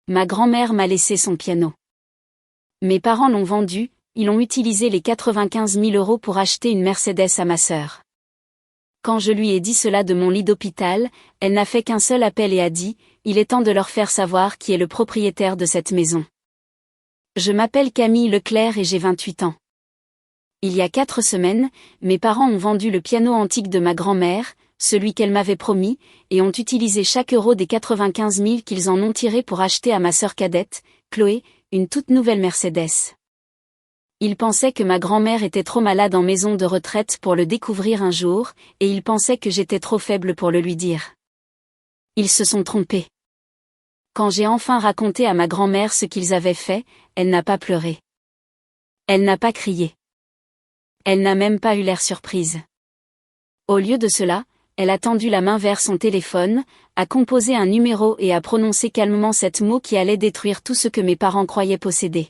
Ma grand-mère m'a laissé son piano. Mes parents l'ont vendu, ils ont utilisé les 95 000 € pour acheter une Mercedes à ma sœur. Quand je lui ai dit cela de mon lit d'hôpital, elle n'a fait qu'un seul appel et a dit, il est temps de leur faire savoir qui est le propriétaire de cette maison. Je m'appelle Camille Leclerc et j'ai 28 ans. Il y a 4 semaines, mes parents ont vendu le piano antique de ma grand-mère, celui qu'elle m'avait promis, et ont utilisé chaque euro des 95 000 qu'ils en ont tiré pour acheter à ma sœur cadette, Chloé, une toute nouvelle Mercedes. Ils pensaient que ma grand-mère était trop malade en maison de retraite pour le découvrir un jour, et ils pensaient que j'étais trop faible pour le lui dire. Ils se sont trompés. Quand j'ai enfin raconté à ma grand-mère ce qu'ils avaient fait, elle n'a pas pleuré. Elle n'a pas crié. Elle n'a même pas eu l'air surprise. Au lieu de cela, elle a tendu la main vers son téléphone, a composé un numéro et a prononcé calmement cet mot qui allait détruire tout ce que mes parents croyaient posséder.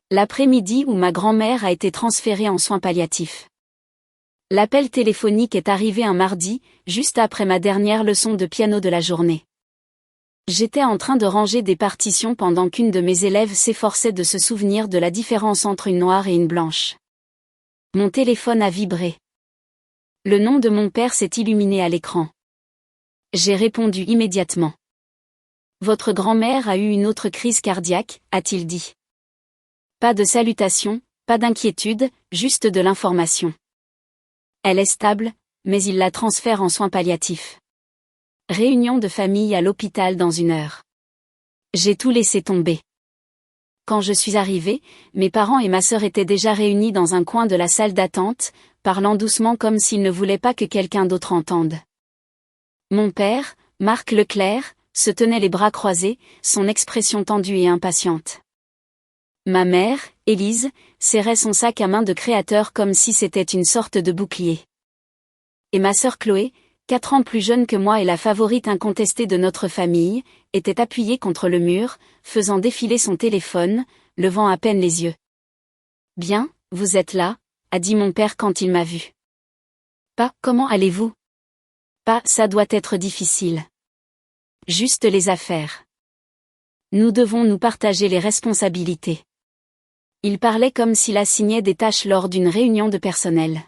L'après-midi où ma grand-mère a été transférée en soins palliatifs. L'appel téléphonique est arrivé un mardi, juste après ma dernière leçon de piano de la journée. J'étais en train de ranger des partitions pendant qu'une de mes élèves s'efforçait de se souvenir de la différence entre une noire et une blanche. Mon téléphone a vibré. Le nom de mon père s'est illuminé à l'écran. J'ai répondu immédiatement. Votre grand-mère a eu une autre crise cardiaque, a-t-il dit. Pas de salutation, pas d'inquiétude, juste de l'information. Elle est stable, mais il la transfère en soins palliatifs. Réunion de famille à l'hôpital dans 1 heure. J'ai tout laissé tomber. Quand je suis arrivée, mes parents et ma sœur étaient déjà réunis dans un coin de la salle d'attente, parlant doucement comme s'ils ne voulaient pas que quelqu'un d'autre entende. Mon père, Marc Leclerc, se tenait les bras croisés, son expression tendue et impatiente. Ma mère, Élise, serrait son sac à main de créateur comme si c'était une sorte de bouclier. Et ma sœur Chloé, 4 ans plus jeune que moi et la favorite incontestée de notre famille, était appuyée contre le mur, faisant défiler son téléphone, levant à peine les yeux. « Bien, vous êtes là », a dit mon père quand il m'a vu. « Pas, comment allez-vous ?»« Pas, ça doit être difficile. »« Juste les affaires. Nous devons nous partager les responsabilités. » Il parlait comme s'il assignait des tâches lors d'une réunion de personnel.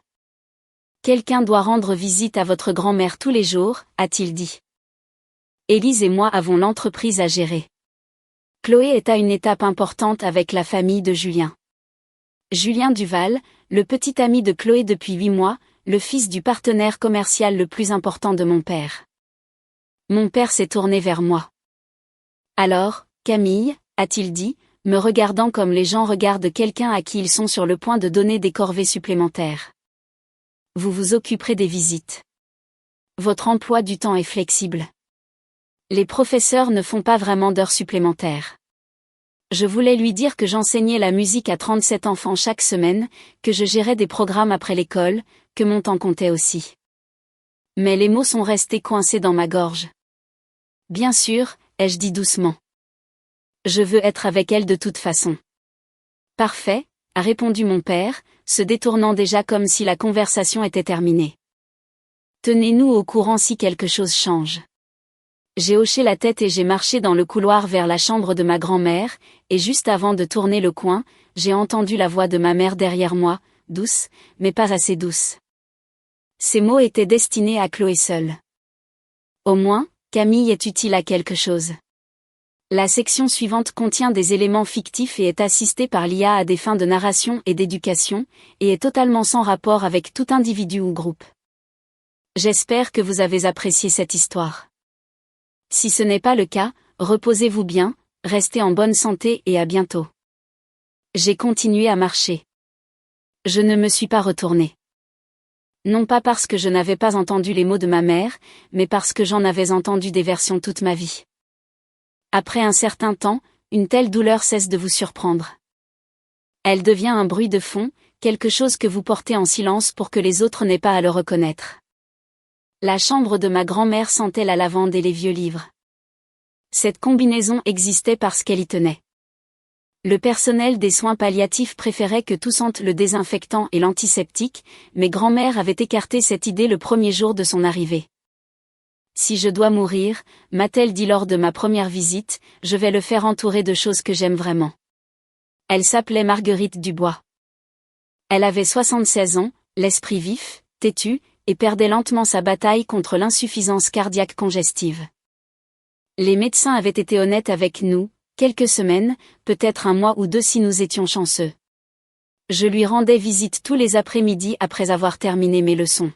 « Quelqu'un doit rendre visite à votre grand-mère tous les jours, a-t-il dit. Élise et moi avons l'entreprise à gérer. Chloé est à une étape importante avec la famille de Julien. Julien Duval, le petit ami de Chloé depuis 8 mois, le fils du partenaire commercial le plus important de mon père. Mon père s'est tourné vers moi. « Alors, Camille, a-t-il dit, me regardant comme les gens regardent quelqu'un à qui ils sont sur le point de donner des corvées supplémentaires. Vous vous occuperez des visites. Votre emploi du temps est flexible. Les professeurs ne font pas vraiment d'heures supplémentaires. Je voulais lui dire que j'enseignais la musique à 37 enfants chaque semaine, que je gérais des programmes après l'école, que mon temps comptait aussi. Mais les mots sont restés coincés dans ma gorge. Bien sûr, ai-je dit doucement. Je veux être avec elle de toute façon. Parfait, a répondu mon père, se détournant déjà comme si la conversation était terminée. Tenez-nous au courant si quelque chose change. J'ai hoché la tête et j'ai marché dans le couloir vers la chambre de ma grand-mère, et juste avant de tourner le coin, j'ai entendu la voix de ma mère derrière moi, douce, mais pas assez douce. Ces mots étaient destinés à Chloé seule. Au moins, Camille est utile à quelque chose. La section suivante contient des éléments fictifs et est assistée par l'IA à des fins de narration et d'éducation, et est totalement sans rapport avec tout individu ou groupe. J'espère que vous avez apprécié cette histoire. Si ce n'est pas le cas, reposez-vous bien, restez en bonne santé et à bientôt. J'ai continué à marcher. Je ne me suis pas retournée. Non pas parce que je n'avais pas entendu les mots de ma mère, mais parce que j'en avais entendu des versions toute ma vie. Après un certain temps, une telle douleur cesse de vous surprendre. Elle devient un bruit de fond, quelque chose que vous portez en silence pour que les autres n'aient pas à le reconnaître. La chambre de ma grand-mère sentait la lavande et les vieux livres. Cette combinaison existait parce qu'elle y tenait. Le personnel des soins palliatifs préférait que tout sente le désinfectant et l'antiseptique, mais grand-mère avait écarté cette idée le premier jour de son arrivée. Si je dois mourir, m'a-t-elle dit lors de ma première visite, je vais le faire entourer de choses que j'aime vraiment. Elle s'appelait Marguerite Dubois. Elle avait 76 ans, l'esprit vif, têtu, et perdait lentement sa bataille contre l'insuffisance cardiaque congestive. Les médecins avaient été honnêtes avec nous, quelques semaines, peut-être un mois ou deux si nous étions chanceux. Je lui rendais visite tous les après-midi après avoir terminé mes leçons.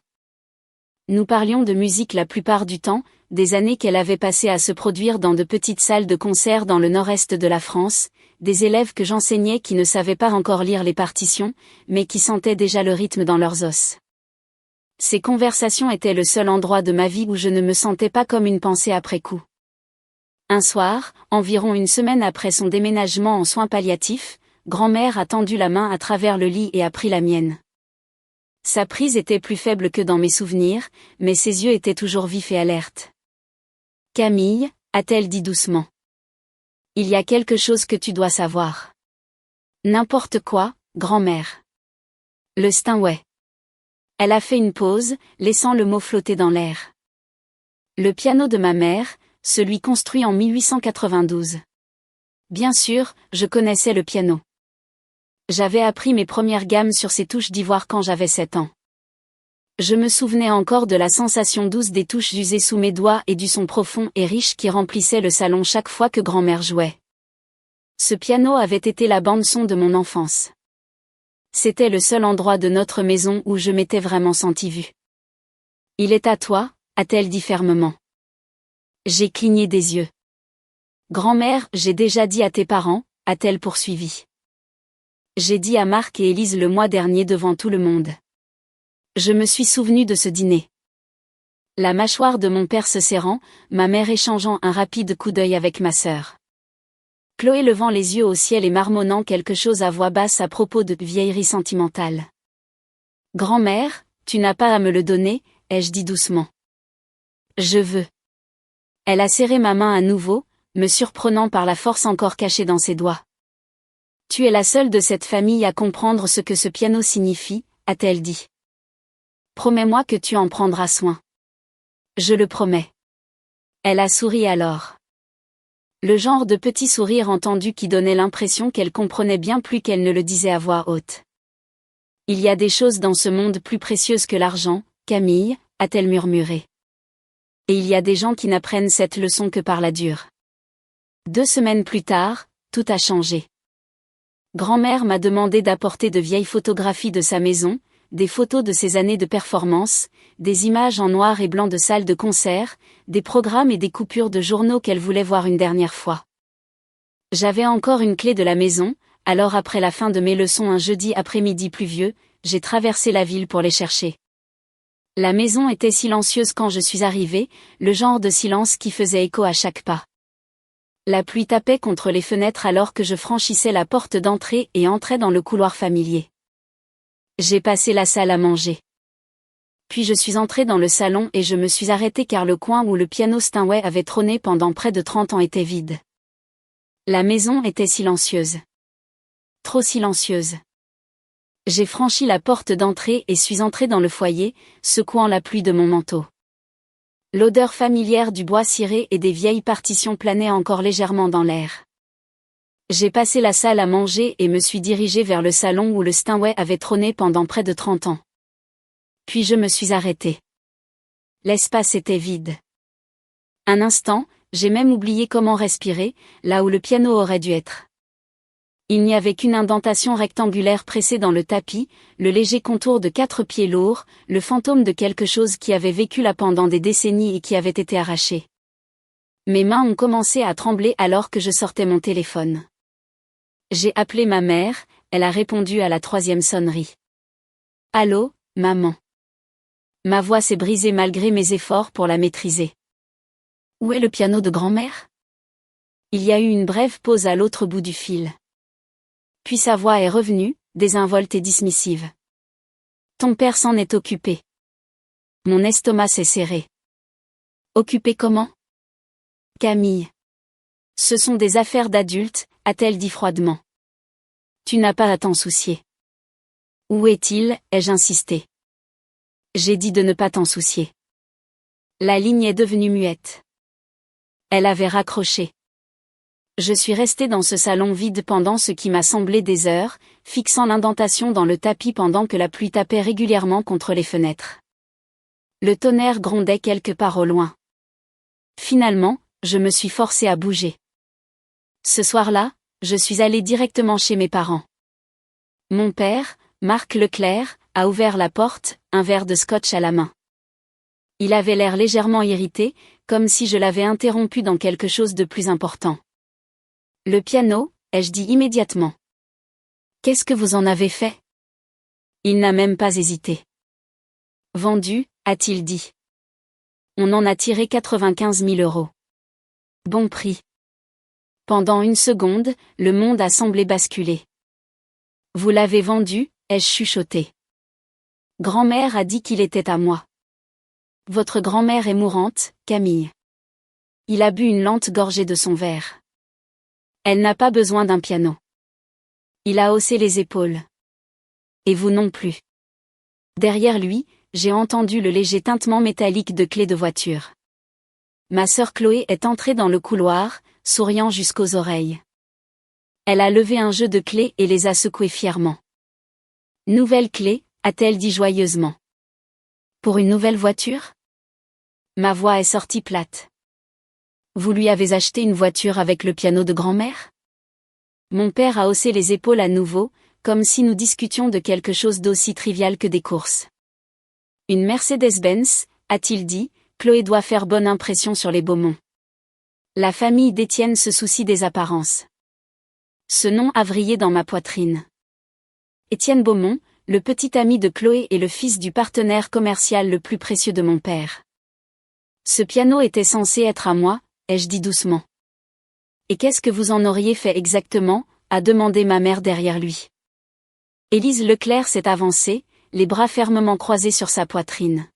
Nous parlions de musique la plupart du temps, des années qu'elle avait passées à se produire dans de petites salles de concert dans le nord-est de la France, des élèves que j'enseignais qui ne savaient pas encore lire les partitions, mais qui sentaient déjà le rythme dans leurs os. Ces conversations étaient le seul endroit de ma vie où je ne me sentais pas comme une pensée après coup. Un soir, environ une semaine après son déménagement en soins palliatifs, grand-mère a tendu la main à travers le lit et a pris la mienne. Sa prise était plus faible que dans mes souvenirs, mais ses yeux étaient toujours vifs et alertes. « Camille » a-t-elle dit doucement. « Il y a quelque chose que tu dois savoir. »« N'importe quoi, grand-mère. »« Le Steinway. » Elle a fait une pause, laissant le mot flotter dans l'air. « Le piano de ma mère, celui construit en 1892. » Bien sûr, je connaissais le piano. J'avais appris mes premières gammes sur ces touches d'ivoire quand j'avais 7 ans. Je me souvenais encore de la sensation douce des touches usées sous mes doigts et du son profond et riche qui remplissait le salon chaque fois que grand-mère jouait. Ce piano avait été la bande-son de mon enfance. C'était le seul endroit de notre maison où je m'étais vraiment sentie vue. « Il est à toi » a-t-elle dit fermement. J'ai cligné des yeux. « Grand-mère, j'ai déjà dit à tes parents » a-t-elle poursuivi. J'ai dit à Marc et Élise le mois dernier devant tout le monde. Je me suis souvenu de ce dîner. La mâchoire de mon père se serrant, ma mère échangeant un rapide coup d'œil avec ma sœur. Chloé levant les yeux au ciel et marmonnant quelque chose à voix basse à propos de vieillerie sentimentale. Grand-mère, tu n'as pas à me le donner, ai-je dit doucement. Je veux. Elle a serré ma main à nouveau, me surprenant par la force encore cachée dans ses doigts. Tu es la seule de cette famille à comprendre ce que ce piano signifie, a-t-elle dit. Promets-moi que tu en prendras soin. Je le promets. Elle a souri alors. Le genre de petit sourire entendu qui donnait l'impression qu'elle comprenait bien plus qu'elle ne le disait à voix haute. Il y a des choses dans ce monde plus précieuses que l'argent, Camille, a-t-elle murmuré. Et il y a des gens qui n'apprennent cette leçon que par la dure. 2 semaines plus tard, tout a changé. Grand-mère m'a demandé d'apporter de vieilles photographies de sa maison, des photos de ses années de performance, des images en noir et blanc de salles de concert, des programmes et des coupures de journaux qu'elle voulait voir une dernière fois. J'avais encore une clé de la maison, alors après la fin de mes leçons un jeudi après-midi pluvieux, j'ai traversé la ville pour les chercher. La maison était silencieuse quand je suis arrivée, le genre de silence qui faisait écho à chaque pas. La pluie tapait contre les fenêtres alors que je franchissais la porte d'entrée et entrais dans le couloir familier. J'ai passé la salle à manger. Puis je suis entrée dans le salon et je me suis arrêtée car le coin où le piano Steinway avait trôné pendant près de 30 ans était vide. La maison était silencieuse. Trop silencieuse. J'ai franchi la porte d'entrée et suis entrée dans le foyer, secouant la pluie de mon manteau. L'odeur familière du bois ciré et des vieilles partitions planait encore légèrement dans l'air. J'ai passé la salle à manger et me suis dirigée vers le salon où le Steinway avait trôné pendant près de 30 ans. Puis je me suis arrêtée. L'espace était vide. Un instant, j'ai même oublié comment respirer, là où le piano aurait dû être. Il n'y avait qu'une indentation rectangulaire pressée dans le tapis, le léger contour de 4 pieds lourds, le fantôme de quelque chose qui avait vécu là pendant des décennies et qui avait été arraché. Mes mains ont commencé à trembler alors que je sortais mon téléphone. J'ai appelé ma mère, elle a répondu à la 3e sonnerie. Allô, maman. Ma voix s'est brisée malgré mes efforts pour la maîtriser. Où est le piano de grand-mère? Il y a eu une brève pause à l'autre bout du fil. Puis sa voix est revenue, désinvolte et dismissive. Ton père s'en est occupé. Mon estomac s'est serré. Occupé comment? Camille. Ce sont des affaires d'adultes, a-t-elle dit froidement. Tu n'as pas à t'en soucier. Où est-il, ai-je insisté. J'ai dit de ne pas t'en soucier. La ligne est devenue muette. Elle avait raccroché. Je suis resté dans ce salon vide pendant ce qui m'a semblé des heures, fixant l'indentation dans le tapis pendant que la pluie tapait régulièrement contre les fenêtres. Le tonnerre grondait quelque part au loin. Finalement, je me suis forcé à bouger. Ce soir-là, je suis allé directement chez mes parents. Mon père, Marc Leclerc, a ouvert la porte, un verre de scotch à la main. Il avait l'air légèrement irrité, comme si je l'avais interrompu dans quelque chose de plus important. Le piano, ai-je dit immédiatement. Qu'est-ce que vous en avez fait? Il n'a même pas hésité. Vendu, a-t-il dit. On en a tiré 95 000 €. Bon prix. Pendant une seconde, le monde a semblé basculer. Vous l'avez vendu, ai-je chuchoté. Grand-mère a dit qu'il était à moi. Votre grand-mère est mourante, Camille. Il a bu une lente gorgée de son verre. Elle n'a pas besoin d'un piano. Il a haussé les épaules. Et vous non plus. Derrière lui, j'ai entendu le léger tintement métallique de clés de voiture. Ma sœur Chloé est entrée dans le couloir, souriant jusqu'aux oreilles. Elle a levé un jeu de clés et les a secouées fièrement. Nouvelle clé, a-t-elle dit joyeusement. Pour une nouvelle voiture? Ma voix est sortie plate. Vous lui avez acheté une voiture avec le piano de grand-mère? Mon père a haussé les épaules à nouveau, comme si nous discutions de quelque chose d'aussi trivial que des courses. Une Mercedes-Benz, a-t-il dit, Chloé doit faire bonne impression sur les Beaumont. La famille d'Étienne se soucie des apparences. Ce nom a vrillé dans ma poitrine. Étienne Beaumont, le petit ami de Chloé et le fils du partenaire commercial le plus précieux de mon père. Ce piano était censé être à moi, ai-je dit doucement. Et qu'est-ce que vous en auriez fait exactement, a demandé ma mère derrière lui. Élise Leclerc s'est avancée, les bras fermement croisés sur sa poitrine.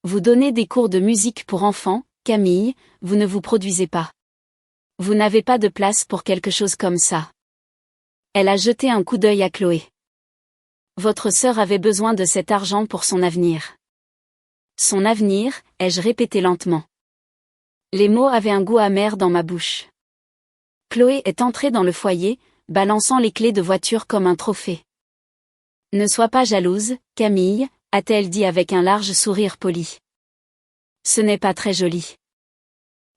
Vous donnez des cours de musique pour enfants, Camille, vous ne vous produisez pas. Vous n'avez pas de place pour quelque chose comme ça. Elle a jeté un coup d'œil à Chloé. Votre sœur avait besoin de cet argent pour son avenir. Son avenir, ai-je répété lentement. Les mots avaient un goût amer dans ma bouche. Chloé est entrée dans le foyer, balançant les clés de voiture comme un trophée. Ne sois pas jalouse, Camille, a-t-elle dit avec un large sourire poli. Ce n'est pas très joli.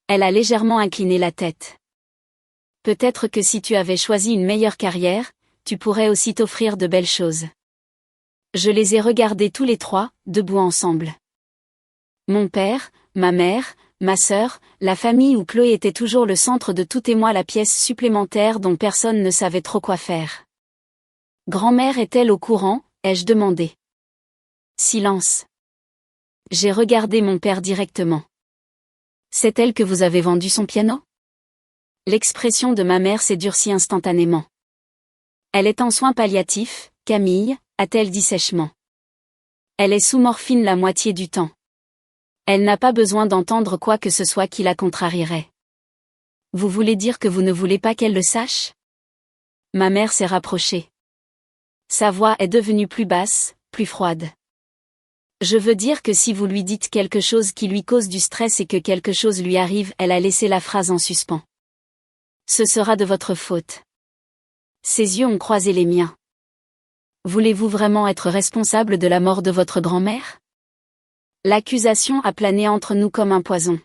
Elle a légèrement incliné la tête. Peut-être que si tu avais choisi une meilleure carrière, tu pourrais aussi t'offrir de belles choses. Je les ai regardés tous les trois, debout ensemble. Mon père, ma mère, ma sœur, la famille où Chloé était toujours le centre de tout et moi la pièce supplémentaire dont personne ne savait trop quoi faire. Grand-mère est-elle au courant, ai-je demandé. Silence. J'ai regardé mon père directement. C'est elle que vous avez vendu son piano? L'expression de ma mère s'est durcie instantanément. Elle est en soins palliatifs, Camille, a-t-elle dit sèchement. Elle est sous morphine la moitié du temps. Elle n'a pas besoin d'entendre quoi que ce soit qui la contrarierait. Vous voulez dire que vous ne voulez pas qu'elle le sache? Ma mère s'est rapprochée. Sa voix est devenue plus basse, plus froide. Je veux dire que si vous lui dites quelque chose qui lui cause du stress et que quelque chose lui arrive, elle a laissé la phrase en suspens. Ce sera de votre faute. Ses yeux ont croisé les miens. Voulez-vous vraiment être responsable de la mort de votre grand-mère? L'accusation a plané entre nous comme un poison.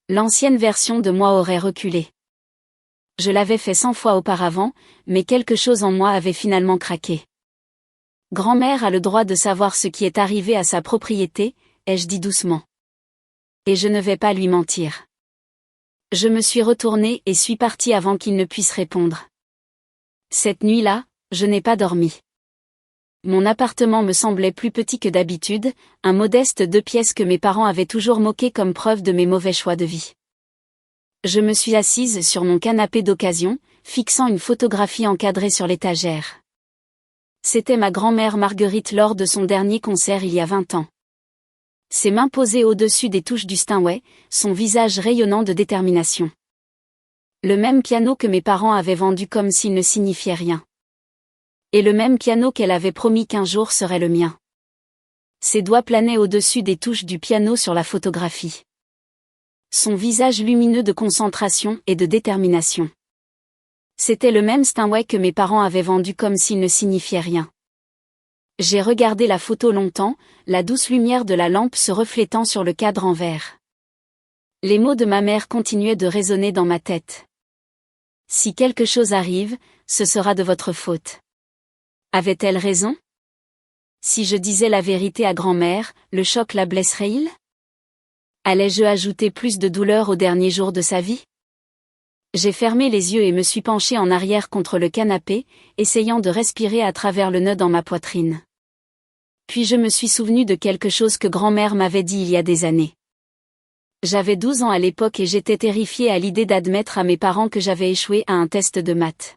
L'ancienne version de moi aurait reculé. Je l'avais fait 100 fois auparavant, mais quelque chose en moi avait finalement craqué. Grand-mère a le droit de savoir ce qui est arrivé à sa propriété, ai-je dit doucement. Et je ne vais pas lui mentir. Je me suis retournée et suis partie avant qu'il ne puisse répondre. Cette nuit-là, je n'ai pas dormi. Mon appartement me semblait plus petit que d'habitude, un modeste 2 pièces que mes parents avaient toujours moqué comme preuve de mes mauvais choix de vie. Je me suis assise sur mon canapé d'occasion, fixant une photographie encadrée sur l'étagère. C'était ma grand-mère Marguerite lors de son dernier concert il y a 20 ans. Ses mains posées au-dessus des touches du Steinway, son visage rayonnant de détermination. Le même piano que mes parents avaient vendu comme s'il ne signifiait rien. Et le même piano qu'elle avait promis qu'un jour serait le mien. Ses doigts planaient au-dessus des touches du piano sur la photographie. Son visage lumineux de concentration et de détermination. C'était le même Steinway que mes parents avaient vendu comme s'il ne signifiait rien. J'ai regardé la photo longtemps, la douce lumière de la lampe se reflétant sur le cadre en verre. Les mots de ma mère continuaient de résonner dans ma tête. Si quelque chose arrive, ce sera de votre faute. Avait-elle raison? Si je disais la vérité à grand-mère, le choc la blesserait-il? Allais-je ajouter plus de douleur aux derniers jours de sa vie? J'ai fermé les yeux et me suis penchée en arrière contre le canapé, essayant de respirer à travers le nœud dans ma poitrine. Puis je me suis souvenu de quelque chose que grand-mère m'avait dit il y a des années. J'avais 12 ans à l'époque et j'étais terrifiée à l'idée d'admettre à mes parents que j'avais échoué à un test de maths.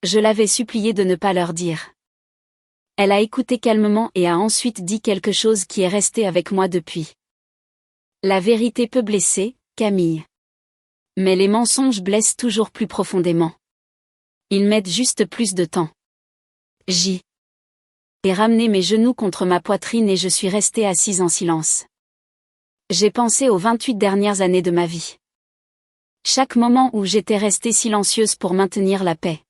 Je l'avais suppliée de ne pas leur dire. Elle a écouté calmement et a ensuite dit quelque chose qui est resté avec moi depuis. La vérité peut blesser, Camille. Mais les mensonges blessent toujours plus profondément. Ils mettent juste plus de temps. J'ai ramené mes genoux contre ma poitrine et je suis restée assise en silence. J'ai pensé aux 28 dernières années de ma vie. Chaque moment où j'étais restée silencieuse pour maintenir la paix.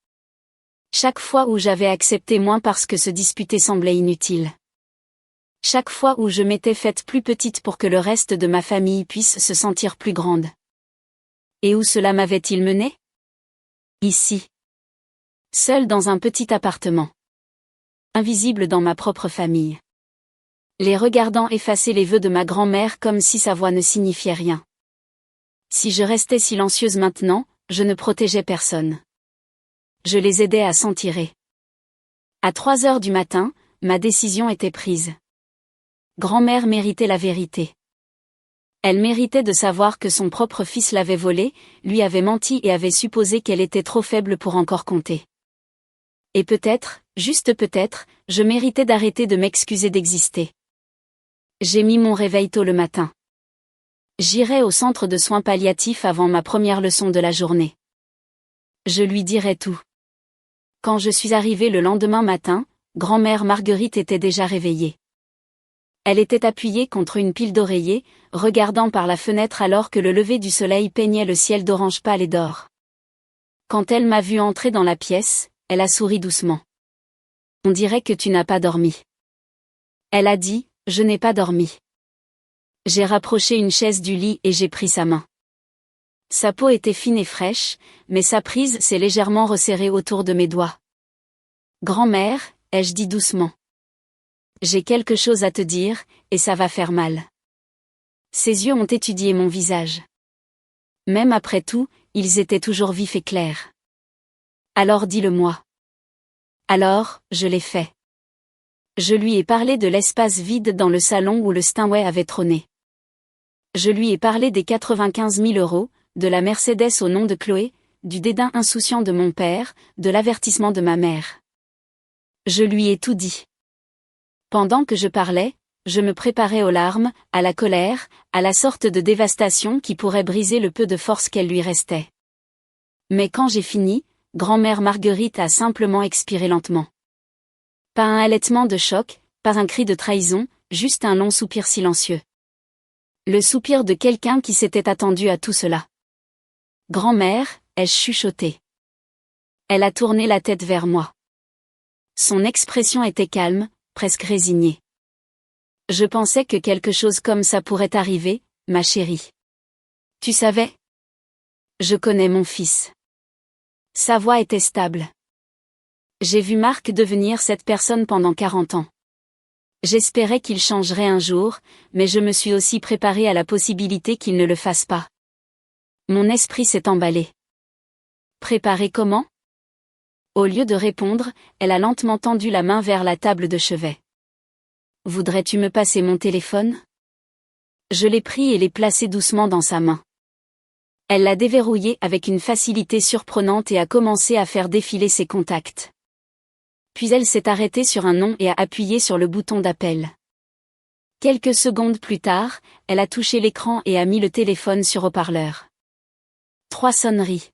Chaque fois où j'avais accepté moins parce que se disputer semblait inutile. Chaque fois où je m'étais faite plus petite pour que le reste de ma famille puisse se sentir plus grande. Et où cela m'avait-il mené? Ici. Seule dans un petit appartement. Invisible dans ma propre famille. Les regardant effacer les vœux de ma grand-mère comme si sa voix ne signifiait rien. Si je restais silencieuse maintenant, je ne protégeais personne. Je les aidais à s'en tirer. À 3 heures du matin, ma décision était prise. Grand-mère méritait la vérité. Elle méritait de savoir que son propre fils l'avait volée, lui avait menti et avait supposé qu'elle était trop faible pour encore compter. Et peut-être, juste peut-être, je méritais d'arrêter de m'excuser d'exister. J'ai mis mon réveil tôt le matin. J'irai au centre de soins palliatifs avant ma première leçon de la journée. Je lui dirai tout. Quand je suis arrivée le lendemain matin, grand-mère Marguerite était déjà réveillée. Elle était appuyée contre une pile d'oreillers, regardant par la fenêtre alors que le lever du soleil peignait le ciel d'orange pâle et d'or. Quand elle m'a vue entrer dans la pièce, elle a souri doucement. On dirait que tu n'as pas dormi. Elle a dit, je n'ai pas dormi. J'ai rapproché une chaise du lit et j'ai pris sa main. Sa peau était fine et fraîche, mais sa prise s'est légèrement resserrée autour de mes doigts. Grand-mère, ai-je dit doucement. J'ai quelque chose à te dire, et ça va faire mal. Ses yeux ont étudié mon visage. Même après tout, ils étaient toujours vifs et clairs. Alors dis-le-moi. Alors, je l'ai fait. Je lui ai parlé de l'espace vide dans le salon où le Steinway avait trôné. Je lui ai parlé des 95 000 €, de la Mercedes au nom de Chloé, du dédain insouciant de mon père, de l'avertissement de ma mère. Je lui ai tout dit. Pendant que je parlais, je me préparais aux larmes, à la colère, à la sorte de dévastation qui pourrait briser le peu de force qu'elle lui restait. Mais quand j'ai fini, grand-mère Marguerite a simplement expiré lentement. Pas un halètement de choc, pas un cri de trahison, juste un long soupir silencieux. Le soupir de quelqu'un qui s'était attendu à tout cela. Grand-mère, ai-je chuchoté. Elle a tourné la tête vers moi. Son expression était calme, presque résignée. Je pensais que quelque chose comme ça pourrait arriver, ma chérie. Tu savais? Je connais mon fils. Sa voix était stable. J'ai vu Marc devenir cette personne pendant 40 ans. J'espérais qu'il changerait un jour, mais je me suis aussi préparée à la possibilité qu'il ne le fasse pas. Mon esprit s'est emballé. Préparé comment? Au lieu de répondre, elle a lentement tendu la main vers la table de chevet. Voudrais-tu me passer mon téléphone? Je l'ai pris et l'ai placé doucement dans sa main. Elle l'a déverrouillé avec une facilité surprenante et a commencé à faire défiler ses contacts. Puis elle s'est arrêtée sur un nom et a appuyé sur le bouton d'appel. Quelques secondes plus tard, elle a touché l'écran et a mis le téléphone sur haut-parleur. 3 sonneries.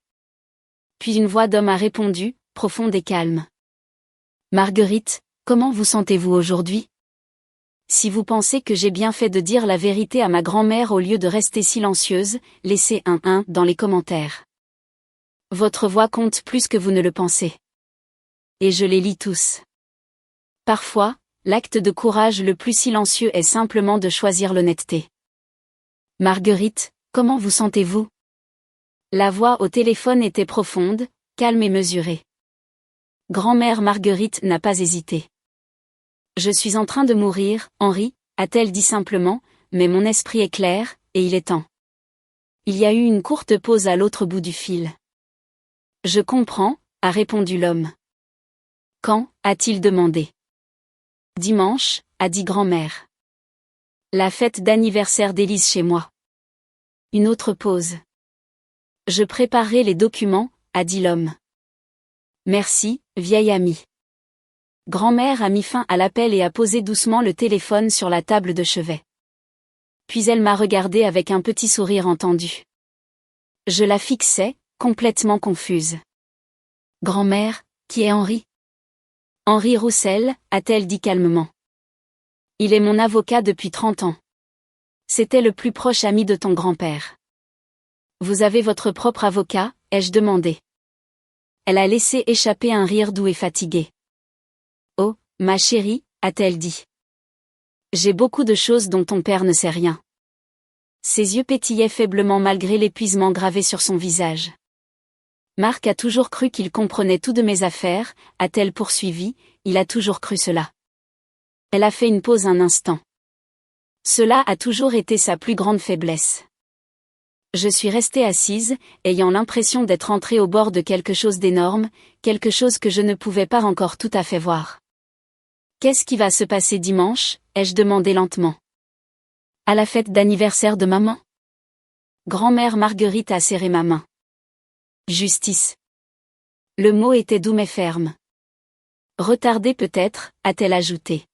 Puis une voix d'homme a répondu, profonde et calme. Marguerite, comment vous sentez-vous aujourd'hui? Si vous pensez que j'ai bien fait de dire la vérité à ma grand-mère au lieu de rester silencieuse, laissez un 1 dans les commentaires. Votre voix compte plus que vous ne le pensez. Et je les lis tous. Parfois, l'acte de courage le plus silencieux est simplement de choisir l'honnêteté. Marguerite, comment vous sentez-vous? La voix au téléphone était profonde, calme et mesurée. Grand-mère Marguerite n'a pas hésité. Je suis en train de mourir, Henri, a-t-elle dit simplement, mais mon esprit est clair, et il est temps. Il y a eu une courte pause à l'autre bout du fil. Je comprends, a répondu l'homme. Quand, a-t-il demandé. Dimanche, a dit grand-mère. La fête d'anniversaire d'Élise chez moi. Une autre pause. Je préparerai les documents, a dit l'homme. Merci, vieille amie. Grand-mère a mis fin à l'appel et a posé doucement le téléphone sur la table de chevet. Puis elle m'a regardé avec un petit sourire entendu. Je la fixais, complètement confuse. Grand-mère, qui est Henri? Henri Roussel, a-t-elle dit calmement. Il est mon avocat depuis 30 ans. C'était le plus proche ami de ton grand-père. Vous avez votre propre avocat, ai-je demandé. Elle a laissé échapper un rire doux et fatigué. Oh, ma chérie, a-t-elle dit. J'ai beaucoup de choses dont ton père ne sait rien. Ses yeux pétillaient faiblement malgré l'épuisement gravé sur son visage. Marc a toujours cru qu'il comprenait tout de mes affaires, a-t-elle poursuivi, il a toujours cru cela. Elle a fait une pause un instant. Cela a toujours été sa plus grande faiblesse. Je suis restée assise, ayant l'impression d'être entrée au bord de quelque chose d'énorme, quelque chose que je ne pouvais pas encore tout à fait voir. Qu'est-ce qui va se passer dimanche, ai-je demandé lentement. À la fête d'anniversaire de maman. Grand-mère Marguerite a serré ma main. Justice. Le mot était doux mais ferme. Retardé peut-être, a-t-elle ajouté.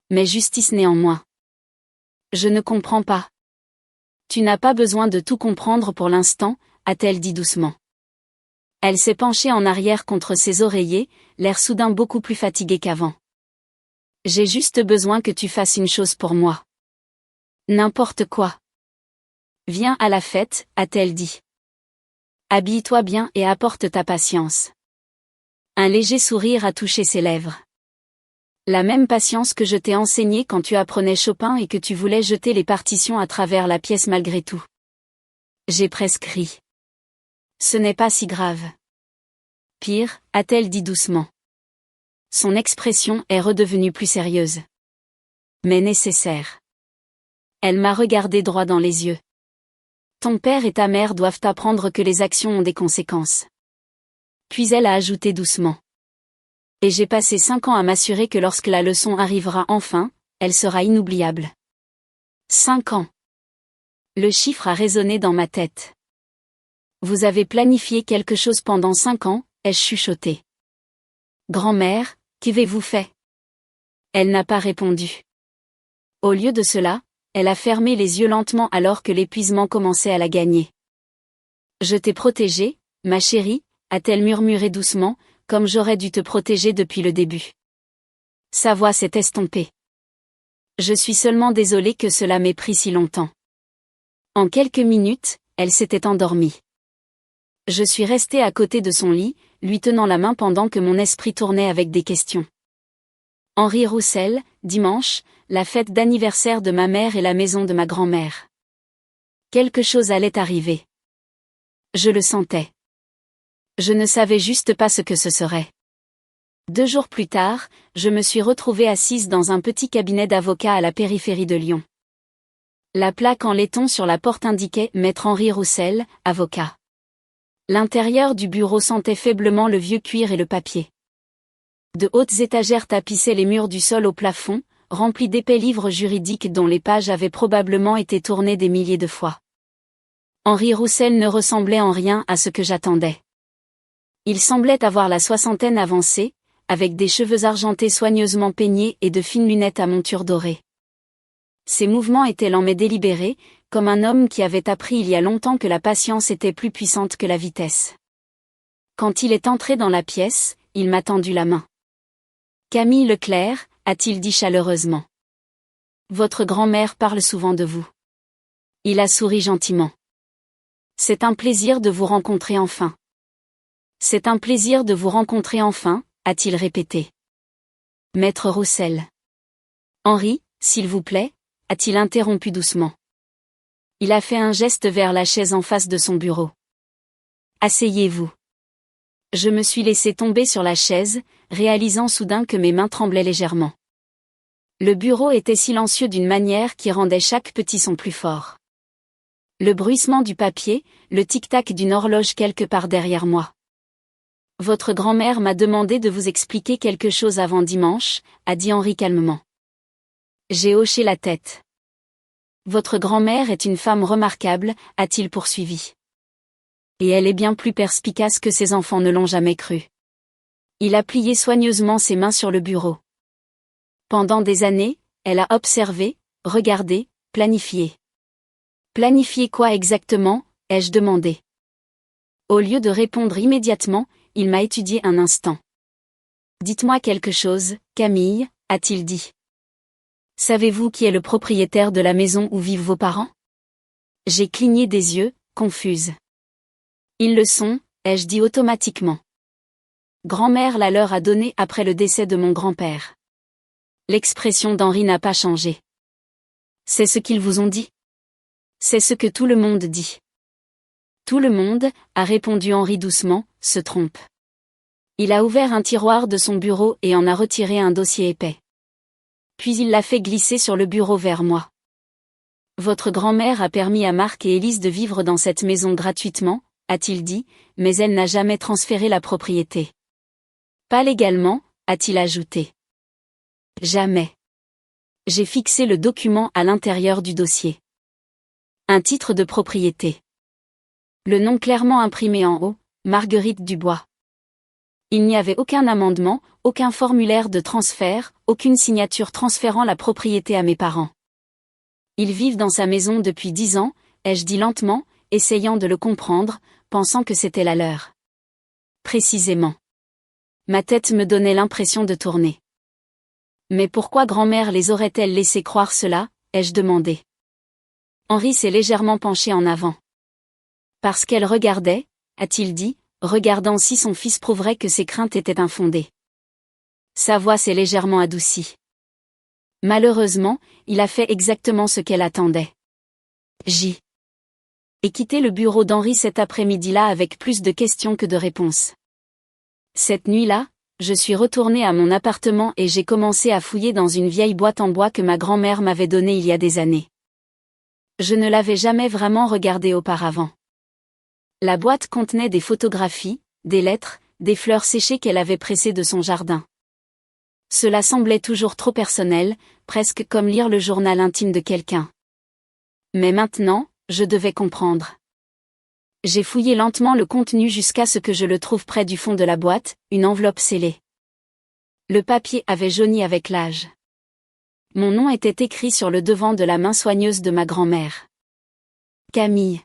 Mais justice néanmoins. Je ne comprends pas. Tu n'as pas besoin de tout comprendre pour l'instant, a-t-elle dit doucement. Elle s'est penchée en arrière contre ses oreillers, l'air soudain beaucoup plus fatigué qu'avant. J'ai juste besoin que tu fasses une chose pour moi. N'importe quoi. Viens à la fête, a-t-elle dit. Habille-toi bien et apporte ta patience. Un léger sourire a touché ses lèvres. La même patience que je t'ai enseignée quand tu apprenais Chopin et que tu voulais jeter les partitions à travers la pièce malgré tout. J'ai presque ri. Ce n'est pas si grave. Pire, a-t-elle dit doucement. Son expression est redevenue plus sérieuse. Mais nécessaire. Elle m'a regardé droit dans les yeux. Ton père et ta mère doivent apprendre que les actions ont des conséquences. Puis elle a ajouté doucement. Et j'ai passé 5 ans à m'assurer que lorsque la leçon arrivera enfin, elle sera inoubliable. 5 ans. Le chiffre a résonné dans ma tête. Vous avez planifié quelque chose pendant 5 ans, ai-je chuchoté. Grand-mère, qu'avez-vous fait? Elle n'a pas répondu. Au lieu de cela, elle a fermé les yeux lentement alors que l'épuisement commençait à la gagner. Je t'ai protégée, ma chérie, a-t-elle murmuré doucement, comme j'aurais dû te protéger depuis le début. Sa voix s'est estompée. Je suis seulement désolée que cela m'ait pris si longtemps. En quelques minutes, elle s'était endormie. Je suis restée à côté de son lit, lui tenant la main pendant que mon esprit tournait avec des questions. Henri Roussel, dimanche, la fête d'anniversaire de ma mère et la maison de ma grand-mère. Quelque chose allait arriver. Je le sentais. Je ne savais juste pas ce que ce serait. 2 jours plus tard, je me suis retrouvée assise dans un petit cabinet d'avocat à la périphérie de Lyon. La plaque en laiton sur la porte indiquait « Maître Henri Roussel, avocat ». L'intérieur du bureau sentait faiblement le vieux cuir et le papier. De hautes étagères tapissaient les murs du sol au plafond, remplis d'épais livres juridiques dont les pages avaient probablement été tournées des milliers de fois. Henri Roussel ne ressemblait en rien à ce que j'attendais. Il semblait avoir la soixantaine avancée, avec des cheveux argentés soigneusement peignés et de fines lunettes à monture dorée. Ses mouvements étaient lents mais délibérés, comme un homme qui avait appris il y a longtemps que la patience était plus puissante que la vitesse. Quand il est entré dans la pièce, il m'a tendu la main. « Camille Leclerc », a-t-il dit chaleureusement. Votre grand-mère parle souvent de vous. Il a souri gentiment. C'est un plaisir de vous rencontrer enfin. C'est un plaisir de vous rencontrer enfin, a-t-il répété. Maître Roussel. Henri, s'il vous plaît, a-t-il interrompu doucement. Il a fait un geste vers la chaise en face de son bureau. Asseyez-vous. Je me suis laissé tomber sur la chaise, réalisant soudain que mes mains tremblaient légèrement. Le bureau était silencieux d'une manière qui rendait chaque petit son plus fort. Le bruissement du papier, le tic-tac d'une horloge quelque part derrière moi. Votre grand-mère m'a demandé de vous expliquer quelque chose avant dimanche, a dit Henri calmement. J'ai hoché la tête. Votre grand-mère est une femme remarquable, a-t-il poursuivi. Et elle est bien plus perspicace que ses enfants ne l'ont jamais cru. Il a plié soigneusement ses mains sur le bureau. Pendant des années, elle a observé, regardé, planifié. Planifié quoi exactement, ai-je demandé. Au lieu de répondre immédiatement, il m'a étudié un instant. Dites-moi quelque chose, Camille, a-t-il dit. Savez-vous qui est le propriétaire de la maison où vivent vos parents? J'ai cligné des yeux, confuse. Ils le sont, ai-je dit automatiquement. Grand-mère la leur a donnée après le décès de mon grand-père. L'expression d'Henri n'a pas changé. C'est ce qu'ils vous ont dit? C'est ce que tout le monde dit. Tout le monde, a répondu Henri doucement, se trompe. Il a ouvert un tiroir de son bureau et en a retiré un dossier épais. Puis il l'a fait glisser sur le bureau vers moi. Votre grand-mère a permis à Marc et Élise de vivre dans cette maison gratuitement, a-t-il dit, mais elle n'a jamais transféré la propriété. Pas légalement, a-t-il ajouté. Jamais. J'ai fixé le document à l'intérieur du dossier. Un titre de propriété. Le nom clairement imprimé en haut, Marguerite Dubois. Il n'y avait aucun amendement, aucun formulaire de transfert, aucune signature transférant la propriété à mes parents. Ils vivent dans sa maison depuis 10 ans, ai-je dit lentement, essayant de le comprendre, pensant que c'était la leur. Précisément. Ma tête me donnait l'impression de tourner. Mais pourquoi grand-mère les aurait-elle laissé croire cela, ai-je demandé. Henri s'est légèrement penché en avant. Parce qu'elle regardait, a-t-il dit, regardant si son fils prouverait que ses craintes étaient infondées. Sa voix s'est légèrement adoucie. Malheureusement, il a fait exactement ce qu'elle attendait. Et quitté le bureau d'Henri cet après-midi-là avec plus de questions que de réponses. Cette nuit-là, je suis retournée à mon appartement et j'ai commencé à fouiller dans une vieille boîte en bois que ma grand-mère m'avait donnée il y a des années. Je ne l'avais jamais vraiment regardée auparavant. La boîte contenait des photographies, des lettres, des fleurs séchées qu'elle avait pressées de son jardin. Cela semblait toujours trop personnel, presque comme lire le journal intime de quelqu'un. Mais maintenant, je devais comprendre. J'ai fouillé lentement le contenu jusqu'à ce que je le trouve près du fond de la boîte, une enveloppe scellée. Le papier avait jauni avec l'âge. Mon nom était écrit sur le devant de la main soigneuse de ma grand-mère. Camille.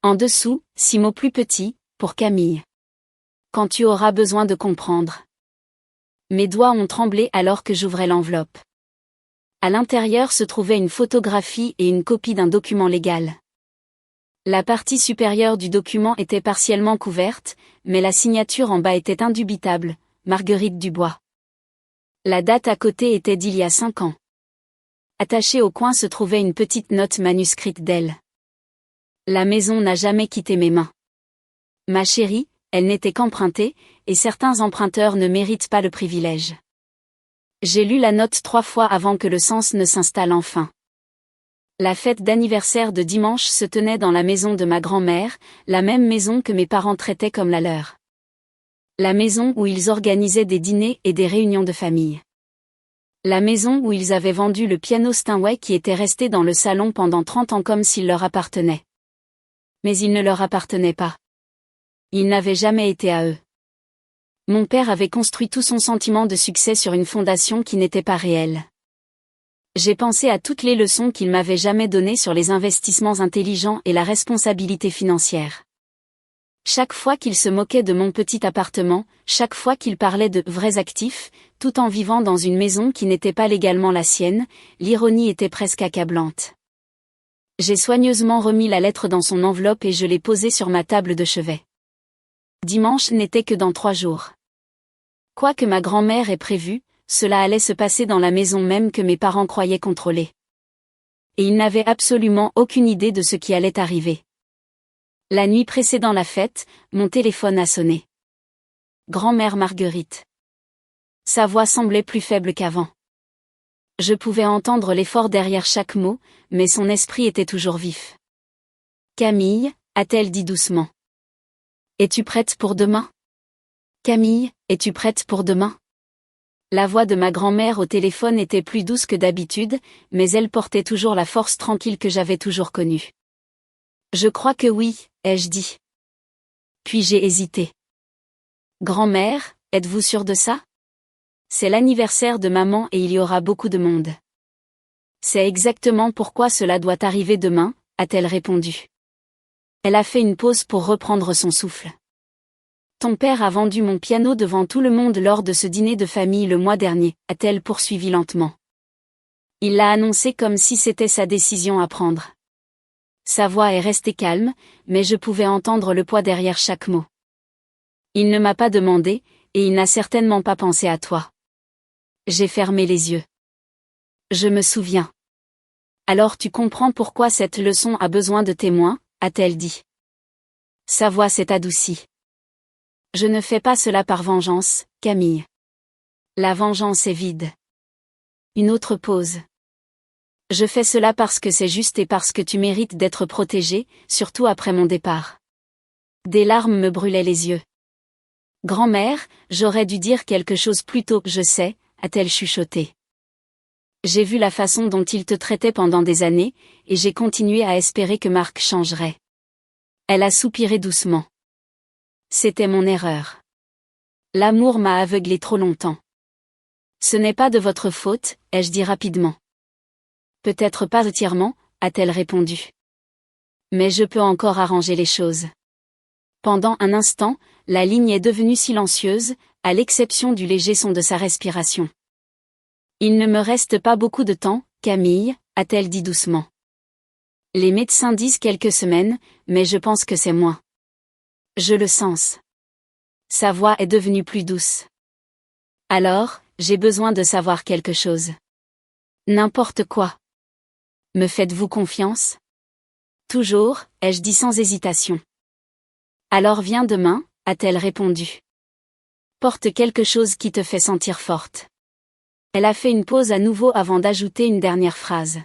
En dessous, 6 mots plus petits, pour Camille. Quand tu auras besoin de comprendre. Mes doigts ont tremblé alors que j'ouvrais l'enveloppe. À l'intérieur se trouvait une photographie et une copie d'un document légal. La partie supérieure du document était partiellement couverte, mais la signature en bas était indubitable, Marguerite Dubois. La date à côté était d'il y a 5 ans. Attachée au coin se trouvait une petite note manuscrite d'elle. La maison n'a jamais quitté mes mains. Ma chérie, elle n'était qu'empruntée, et certains emprunteurs ne méritent pas le privilège. J'ai lu la note 3 fois avant que le sens ne s'installe enfin. La fête d'anniversaire de dimanche se tenait dans la maison de ma grand-mère, la même maison que mes parents traitaient comme la leur. La maison où ils organisaient des dîners et des réunions de famille. La maison où ils avaient vendu le piano Steinway qui était resté dans le salon pendant 30 ans comme s'il leur appartenait. Mais il ne leur appartenait pas. Il n'avait jamais été à eux. Mon père avait construit tout son sentiment de succès sur une fondation qui n'était pas réelle. J'ai pensé à toutes les leçons qu'il m'avait jamais données sur les investissements intelligents et la responsabilité financière. Chaque fois qu'il se moquait de mon petit appartement, chaque fois qu'il parlait de « vrais actifs », tout en vivant dans une maison qui n'était pas légalement la sienne, l'ironie était presque accablante. J'ai soigneusement remis la lettre dans son enveloppe et je l'ai posée sur ma table de chevet. Dimanche n'était que dans 3 jours. Quoi que ma grand-mère ait prévu, cela allait se passer dans la maison même que mes parents croyaient contrôler. Et ils n'avaient absolument aucune idée de ce qui allait arriver. La nuit précédant la fête, mon téléphone a sonné. Grand-mère Marguerite. Sa voix semblait plus faible qu'avant. Je pouvais entendre l'effort derrière chaque mot, mais son esprit était toujours vif. Camille, a-t-elle dit doucement. Es-tu prête pour demain? Camille, es-tu prête pour demain? La voix de ma grand-mère au téléphone était plus douce que d'habitude, mais elle portait toujours la force tranquille que j'avais toujours connue. Je crois que oui, ai-je dit. Puis j'ai hésité. Grand-mère, êtes-vous sûre de ça? C'est l'anniversaire de maman et il y aura beaucoup de monde. C'est exactement pourquoi cela doit arriver demain, a-t-elle répondu. Elle a fait une pause pour reprendre son souffle. Ton père a vendu mon piano devant tout le monde lors de ce dîner de famille le mois dernier, a-t-elle poursuivi lentement. Il l'a annoncé comme si c'était sa décision à prendre. Sa voix est restée calme, mais je pouvais entendre le poids derrière chaque mot. Il ne m'a pas demandé, et il n'a certainement pas pensé à toi. J'ai fermé les yeux. Je me souviens. Alors tu comprends pourquoi cette leçon a besoin de témoins, a-t-elle dit. Sa voix s'est adoucie. Je ne fais pas cela par vengeance, Camille. La vengeance est vide. Une autre pause. Je fais cela parce que c'est juste et parce que tu mérites d'être protégée, surtout après mon départ. Des larmes me brûlaient les yeux. Grand-mère, j'aurais dû dire quelque chose plus tôt, je sais, a-t-elle chuchoté. J'ai vu la façon dont il te traitait pendant des années, et j'ai continué à espérer que Marc changerait. Elle a soupiré doucement. C'était mon erreur. L'amour m'a aveuglé trop longtemps. Ce n'est pas de votre faute, ai-je dit rapidement. Peut-être pas entièrement, a-t-elle répondu. Mais je peux encore arranger les choses. Pendant un instant, la ligne est devenue silencieuse, à l'exception du léger son de sa respiration. Il ne me reste pas beaucoup de temps, Camille, a-t-elle dit doucement. Les médecins disent quelques semaines, mais je pense que c'est moins. Je le sens. Sa voix est devenue plus douce. Alors, j'ai besoin de savoir quelque chose. N'importe quoi. Me faites-vous confiance? Toujours, ai-je dit sans hésitation. Alors viens demain, a-t-elle répondu. Porte quelque chose qui te fait sentir forte. Elle a fait une pause à nouveau avant d'ajouter une dernière phrase.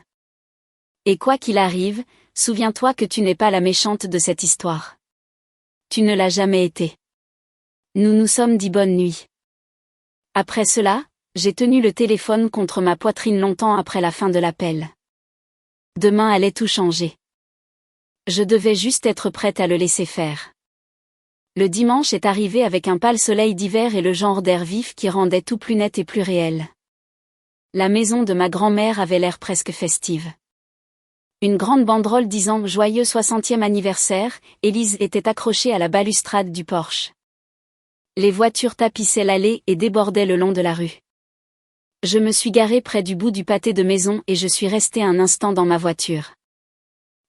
Et quoi qu'il arrive, souviens-toi que tu n'es pas la méchante de cette histoire. Tu ne l'as jamais été. Nous nous sommes dit bonne nuit. Après cela, j'ai tenu le téléphone contre ma poitrine longtemps après la fin de l'appel. Demain allait tout changer. Je devais juste être prête à le laisser faire. Le dimanche est arrivé avec un pâle soleil d'hiver et le genre d'air vif qui rendait tout plus net et plus réel. La maison de ma grand-mère avait l'air presque festive. Une grande banderole disant « Joyeux 60e anniversaire », Élise était accrochée à la balustrade du porche. Les voitures tapissaient l'allée et débordaient le long de la rue. Je me suis garée près du bout du pâté de maison et je suis restée un instant dans ma voiture.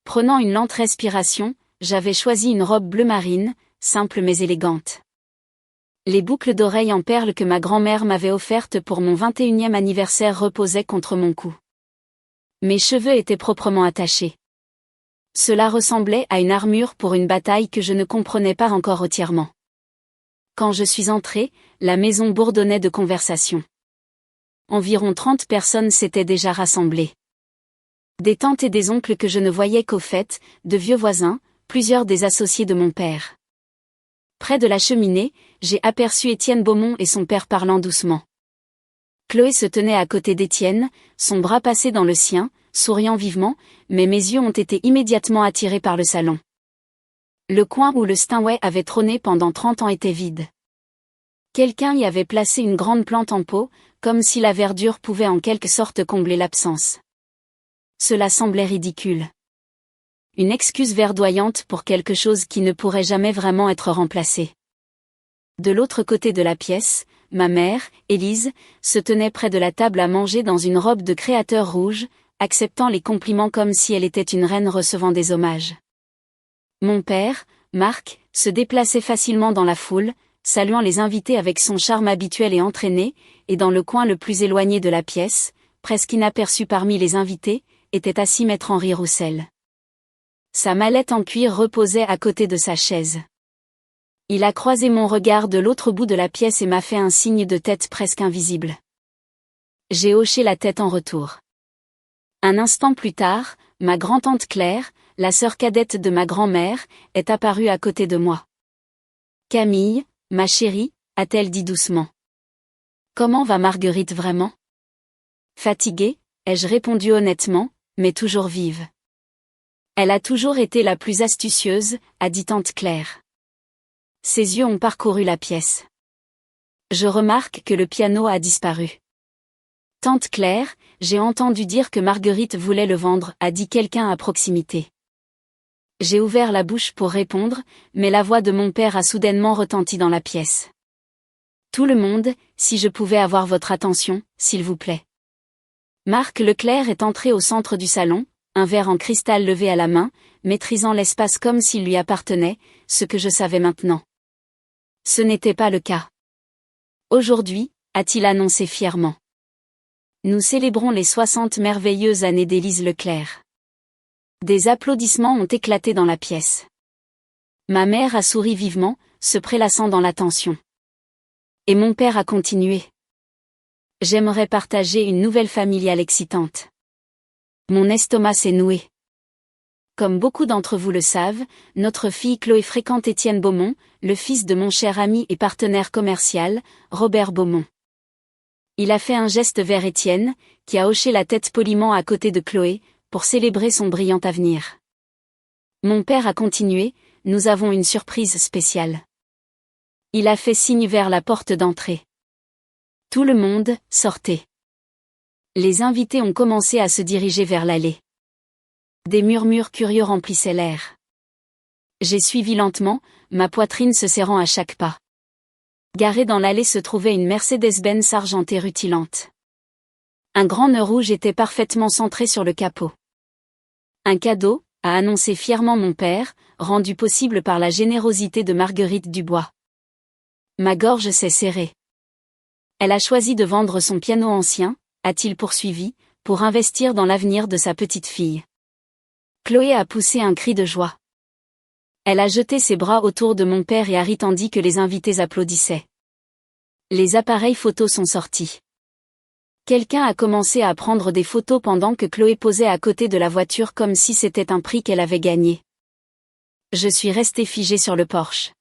Prenant une lente respiration, j'avais choisi une robe bleu marine, simple mais élégante. Les boucles d'oreilles en perles que ma grand-mère m'avait offertes pour mon 21e anniversaire reposaient contre mon cou. Mes cheveux étaient proprement attachés. Cela ressemblait à une armure pour une bataille que je ne comprenais pas encore entièrement. Quand je suis entrée, la maison bourdonnait de conversations. Environ 30 personnes s'étaient déjà rassemblées. Des tantes et des oncles que je ne voyais qu'aux fêtes, de vieux voisins, plusieurs des associés de mon père. Près de la cheminée, j'ai aperçu Étienne Beaumont et son père parlant doucement. Chloé se tenait à côté d'Étienne, son bras passé dans le sien, souriant vivement, mais mes yeux ont été immédiatement attirés par le salon. Le coin où le Steinway avait trôné pendant 30 ans était vide. Quelqu'un y avait placé une grande plante en pot, comme si la verdure pouvait en quelque sorte combler l'absence. Cela semblait ridicule. Une excuse verdoyante pour quelque chose qui ne pourrait jamais vraiment être remplacé. De l'autre côté de la pièce, ma mère, Élise, se tenait près de la table à manger dans une robe de créateur rouge, acceptant les compliments comme si elle était une reine recevant des hommages. Mon père, Marc, se déplaçait facilement dans la foule, saluant les invités avec son charme habituel et entraîné, et dans le coin le plus éloigné de la pièce, presque inaperçu parmi les invités, était assis maître Henri Roussel. Sa mallette en cuir reposait à côté de sa chaise. Il a croisé mon regard de l'autre bout de la pièce et m'a fait un signe de tête presque invisible. J'ai hoché la tête en retour. Un instant plus tard, ma grand-tante Claire, la sœur cadette de ma grand-mère, est apparue à côté de moi. « Camille, ma chérie » a-t-elle dit doucement. « Comment va Marguerite vraiment ?» « Fatiguée » ai-je répondu honnêtement, mais toujours vive. « Elle a toujours été la plus astucieuse » a dit tante Claire. Ses yeux ont parcouru la pièce. Je remarque que le piano a disparu. « Tante Claire, j'ai entendu dire que Marguerite voulait le vendre » a dit quelqu'un à proximité. J'ai ouvert la bouche pour répondre, mais la voix de mon père a soudainement retenti dans la pièce. « Tout le monde, si je pouvais avoir votre attention, s'il vous plaît. » Marc Leclerc est entré au centre du salon, un verre en cristal levé à la main, maîtrisant l'espace comme s'il lui appartenait, ce que je savais maintenant. Ce n'était pas le cas. Aujourd'hui, a-t-il annoncé fièrement. Nous célébrons les 60 merveilleuses années d'Élise Leclerc. Des applaudissements ont éclaté dans la pièce. Ma mère a souri vivement, se prélassant dans l'attention. Et mon père a continué. J'aimerais partager une nouvelle familiale excitante. Mon estomac s'est noué. Comme beaucoup d'entre vous le savent, notre fille Chloé fréquente Étienne Beaumont, le fils de mon cher ami et partenaire commercial, Robert Beaumont. Il a fait un geste vers Étienne, qui a hoché la tête poliment à côté de Chloé, pour célébrer son brillant avenir. Mon père a continué, nous avons une surprise spéciale. Il a fait signe vers la porte d'entrée. Tout le monde, sortez. Les invités ont commencé à se diriger vers l'allée. Des murmures curieux remplissaient l'air. J'ai suivi lentement, ma poitrine se serrant à chaque pas. Garée dans l'allée se trouvait une Mercedes-Benz argentée rutilante. Un grand nœud rouge était parfaitement centré sur le capot. Un cadeau, a annoncé fièrement mon père, rendu possible par la générosité de Marguerite Dubois. Ma gorge s'est serrée. Elle a choisi de vendre son piano ancien, a-t-il poursuivi, pour investir dans l'avenir de sa petite fille. Chloé a poussé un cri de joie. Elle a jeté ses bras autour de mon père et a ri tandis que les invités applaudissaient. Les appareils photos sont sortis. Quelqu'un a commencé à prendre des photos pendant que Chloé posait à côté de la voiture comme si c'était un prix qu'elle avait gagné. Je suis restée figée sur le porche.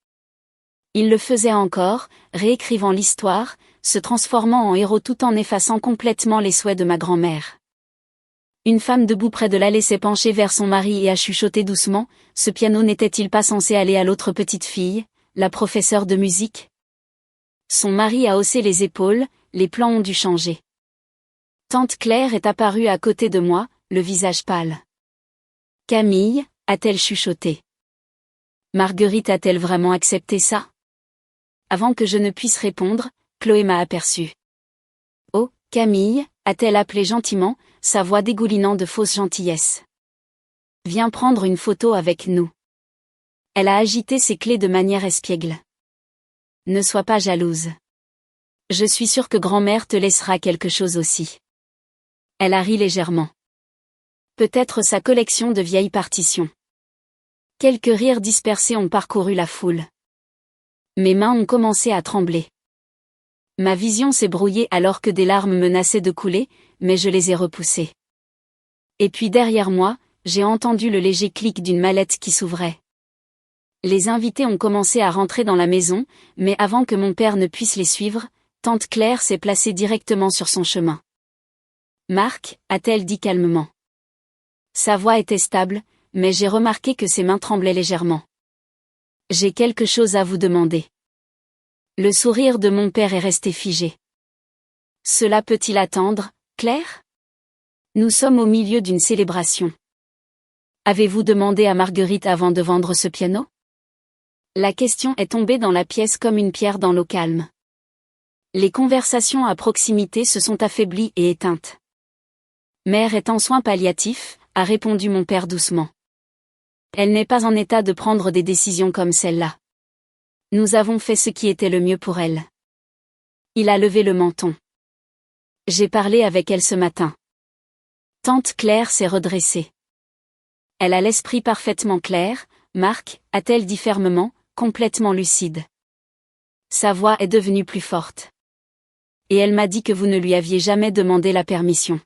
Il le faisait encore, réécrivant l'histoire, se transformant en héros tout en effaçant complètement les souhaits de ma grand-mère. Une femme debout près de l'allée s'est penchée vers son mari et a chuchoté doucement, « Ce piano n'était-il pas censé aller à l'autre petite fille, la professeure de musique ?» Son mari a haussé les épaules, les plans ont dû changer. Tante Claire est apparue à côté de moi, le visage pâle. « Camille, a-t-elle chuchoté. Marguerite a-t-elle vraiment accepté ça ? » Avant que je ne puisse répondre, Chloé m'a aperçue. « Oh, Camille » a-t-elle appelé gentiment, sa voix dégoulinant de fausse gentillesse. « Viens prendre une photo avec nous. » Elle a agité ses clés de manière espiègle. « Ne sois pas jalouse. Je suis sûre que grand-mère te laissera quelque chose aussi. » Elle a ri légèrement. Peut-être sa collection de vieilles partitions. Quelques rires dispersés ont parcouru la foule. Mes mains ont commencé à trembler. Ma vision s'est brouillée alors que des larmes menaçaient de couler, mais je les ai repoussées. Et puis derrière moi, j'ai entendu le léger clic d'une mallette qui s'ouvrait. Les invités ont commencé à rentrer dans la maison, mais avant que mon père ne puisse les suivre, tante Claire s'est placée directement sur son chemin. « Marc » a-t-elle dit calmement. Sa voix était stable, mais j'ai remarqué que ses mains tremblaient légèrement. « J'ai quelque chose à vous demander. » Le sourire de mon père est resté figé. « Cela peut-il attendre, Claire ? Nous sommes au milieu d'une célébration. » Avez-vous demandé à Marguerite avant de vendre ce piano? La question est tombée dans la pièce comme une pierre dans l'eau calme. Les conversations à proximité se sont affaiblies et éteintes. Mère est en soins palliatifs, a répondu mon père doucement. Elle n'est pas en état de prendre des décisions comme celle-là. Nous avons fait ce qui était le mieux pour elle. Il a levé le menton. J'ai parlé avec elle ce matin. Tante Claire s'est redressée. Elle a l'esprit parfaitement clair, Marc, a-t-elle dit fermement, complètement lucide. Sa voix est devenue plus forte. Et elle m'a dit que vous ne lui aviez jamais demandé la permission.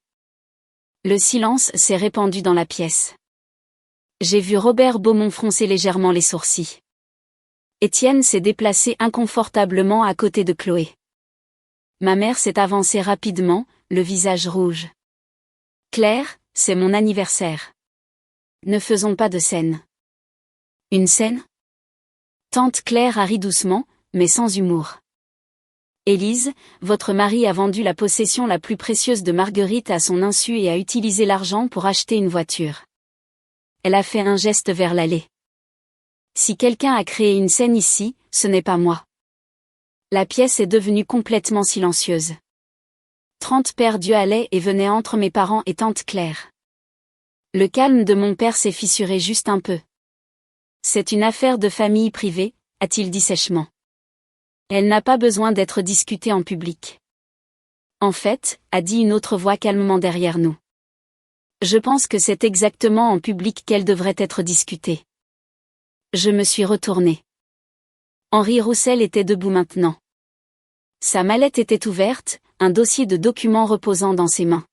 Le silence s'est répandu dans la pièce. J'ai vu Robert Beaumont froncer légèrement les sourcils. Étienne s'est déplacé inconfortablement à côté de Chloé. Ma mère s'est avancée rapidement, le visage rouge. Claire, c'est mon anniversaire. Ne faisons pas de scène. Une scène? Tante Claire a ri doucement, mais sans humour. Élise, votre mari a vendu la possession la plus précieuse de Marguerite à son insu et a utilisé l'argent pour acheter une voiture. Elle a fait un geste vers l'allée. Si quelqu'un a créé une scène ici, ce n'est pas moi. La pièce est devenue complètement silencieuse. 30 pères Dieu allaient et venaient entre mes parents et tante Claire. Le calme de mon père s'est fissuré juste un peu. C'est une affaire de famille privée, a-t-il dit sèchement. Elle n'a pas besoin d'être discutée en public. En fait, a dit une autre voix calmement derrière nous. Je pense que c'est exactement en public qu'elle devrait être discutée. Je me suis retournée. Henri Roussel était debout maintenant. Sa mallette était ouverte, un dossier de documents reposant dans ses mains.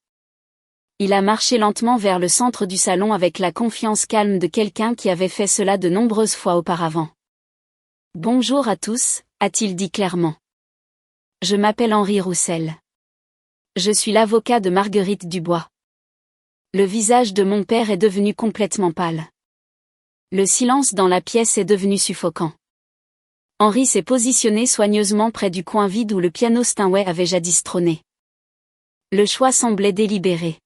Il a marché lentement vers le centre du salon avec la confiance calme de quelqu'un qui avait fait cela de nombreuses fois auparavant. Bonjour à tous, a-t-il dit clairement. Je m'appelle Henri Roussel. Je suis l'avocat de Marguerite Dubois. Le visage de mon père est devenu complètement pâle. Le silence dans la pièce est devenu suffocant. Henri s'est positionné soigneusement près du coin vide où le piano Steinway avait jadis trôné. Le choix semblait délibéré.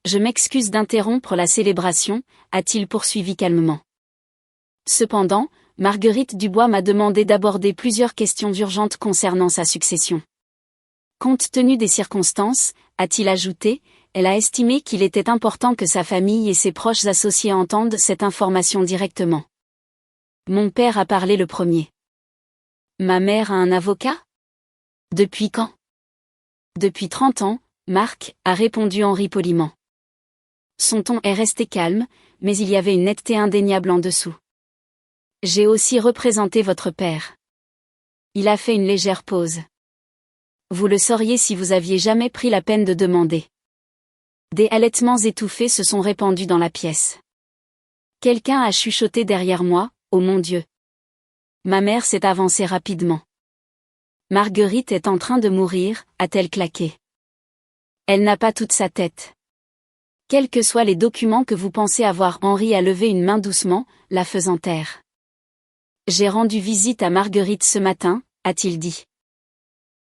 Je m'excuse d'interrompre la célébration, a-t-il poursuivi calmement. Cependant, Marguerite Dubois m'a demandé d'aborder plusieurs questions urgentes concernant sa succession. Compte tenu des circonstances, a-t-il ajouté, elle a estimé qu'il était important que sa famille et ses proches associés entendent cette information directement. Mon père a parlé le premier. Ma mère a un avocat? Depuis quand? Depuis 30 ans, Marc, a répondu Henri poliment. Son ton est resté calme, mais il y avait une netteté indéniable en dessous. J'ai aussi représenté votre père. Il a fait une légère pause. Vous le sauriez si vous aviez jamais pris la peine de demander. Des halètements étouffés se sont répandus dans la pièce. Quelqu'un a chuchoté derrière moi, oh mon Dieu. Ma mère s'est avancée rapidement. Marguerite est en train de mourir, a-t-elle claqué. Elle n'a pas toute sa tête. Quels que soient les documents que vous pensez avoir, Henri a levé une main doucement, la faisant taire. J'ai rendu visite à Marguerite ce matin, a-t-il dit.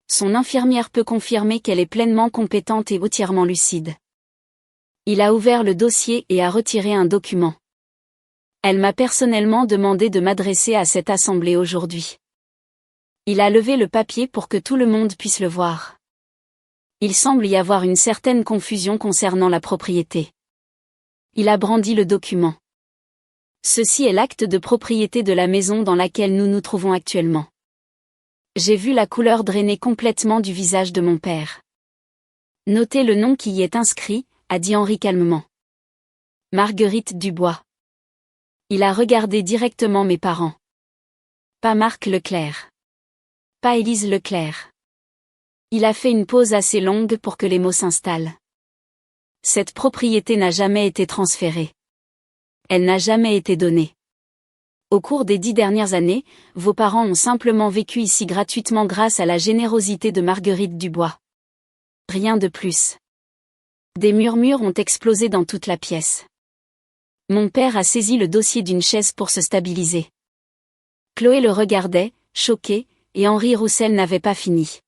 Son infirmière peut confirmer qu'elle est pleinement compétente et entièrement lucide. Il a ouvert le dossier et a retiré un document. Elle m'a personnellement demandé de m'adresser à cette assemblée aujourd'hui. Il a levé le papier pour que tout le monde puisse le voir. Il semble y avoir une certaine confusion concernant la propriété. Il a brandi le document. Ceci est l'acte de propriété de la maison dans laquelle nous nous trouvons actuellement. J'ai vu la couleur drainer complètement du visage de mon père. Notez le nom qui y est inscrit, a dit Henri calmement. Marguerite Dubois. Il a regardé directement mes parents. Pas Marc Leclerc. Pas Élise Leclerc. Il a fait une pause assez longue pour que les mots s'installent. Cette propriété n'a jamais été transférée. Elle n'a jamais été donnée. Au cours des 10 dernières années, vos parents ont simplement vécu ici gratuitement grâce à la générosité de Marguerite Dubois. Rien de plus. Des murmures ont explosé dans toute la pièce. Mon père a saisi le dossier d'une chaise pour se stabiliser. Chloé le regardait, choquée, et Henri Roussel n'avait pas fini.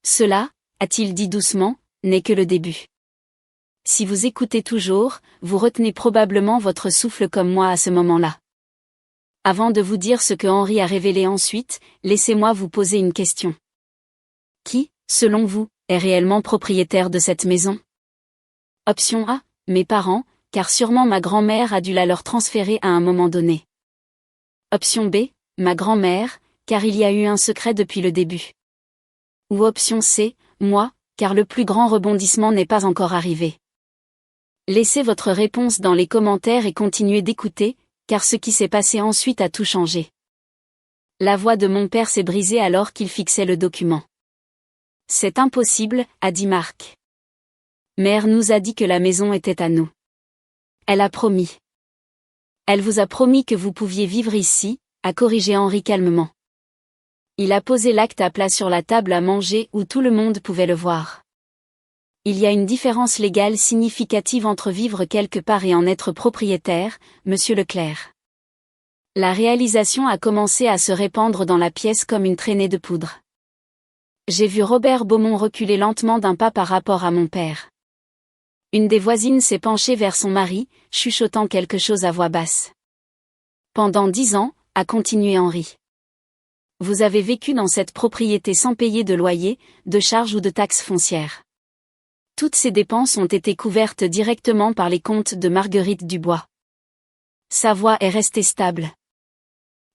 Cela, a-t-il dit doucement, n'est que le début. Si vous écoutez toujours, vous retenez probablement votre souffle comme moi à ce moment-là. Avant de vous dire ce que Henri a révélé ensuite, laissez-moi vous poser une question. Qui, selon vous, est réellement propriétaire de cette maison? Option A, mes parents, car sûrement ma grand-mère a dû la leur transférer à un moment donné. Option B, ma grand-mère, car il y a eu un secret depuis le début. Ou option C, moi, car le plus grand rebondissement n'est pas encore arrivé. Laissez votre réponse dans les commentaires et continuez d'écouter, car ce qui s'est passé ensuite a tout changé. La voix de mon père s'est brisée alors qu'il fixait le document. C'est impossible, a dit Marc. Mère nous a dit que la maison était à nous. Elle a promis. Elle vous a promis que vous pouviez vivre ici, a corrigé Henri calmement. Il a posé l'acte à plat sur la table à manger où tout le monde pouvait le voir. Il y a une différence légale significative entre vivre quelque part et en être propriétaire, monsieur Leclerc. La réalisation a commencé à se répandre dans la pièce comme une traînée de poudre. J'ai vu Robert Beaumont reculer lentement d'un pas par rapport à mon père. Une des voisines s'est penchée vers son mari, chuchotant quelque chose à voix basse. Pendant 10 ans, a continué Henri. Vous avez vécu dans cette propriété sans payer de loyer, de charges ou de taxes foncières. Toutes ces dépenses ont été couvertes directement par les comptes de Marguerite Dubois. Sa voix est restée stable.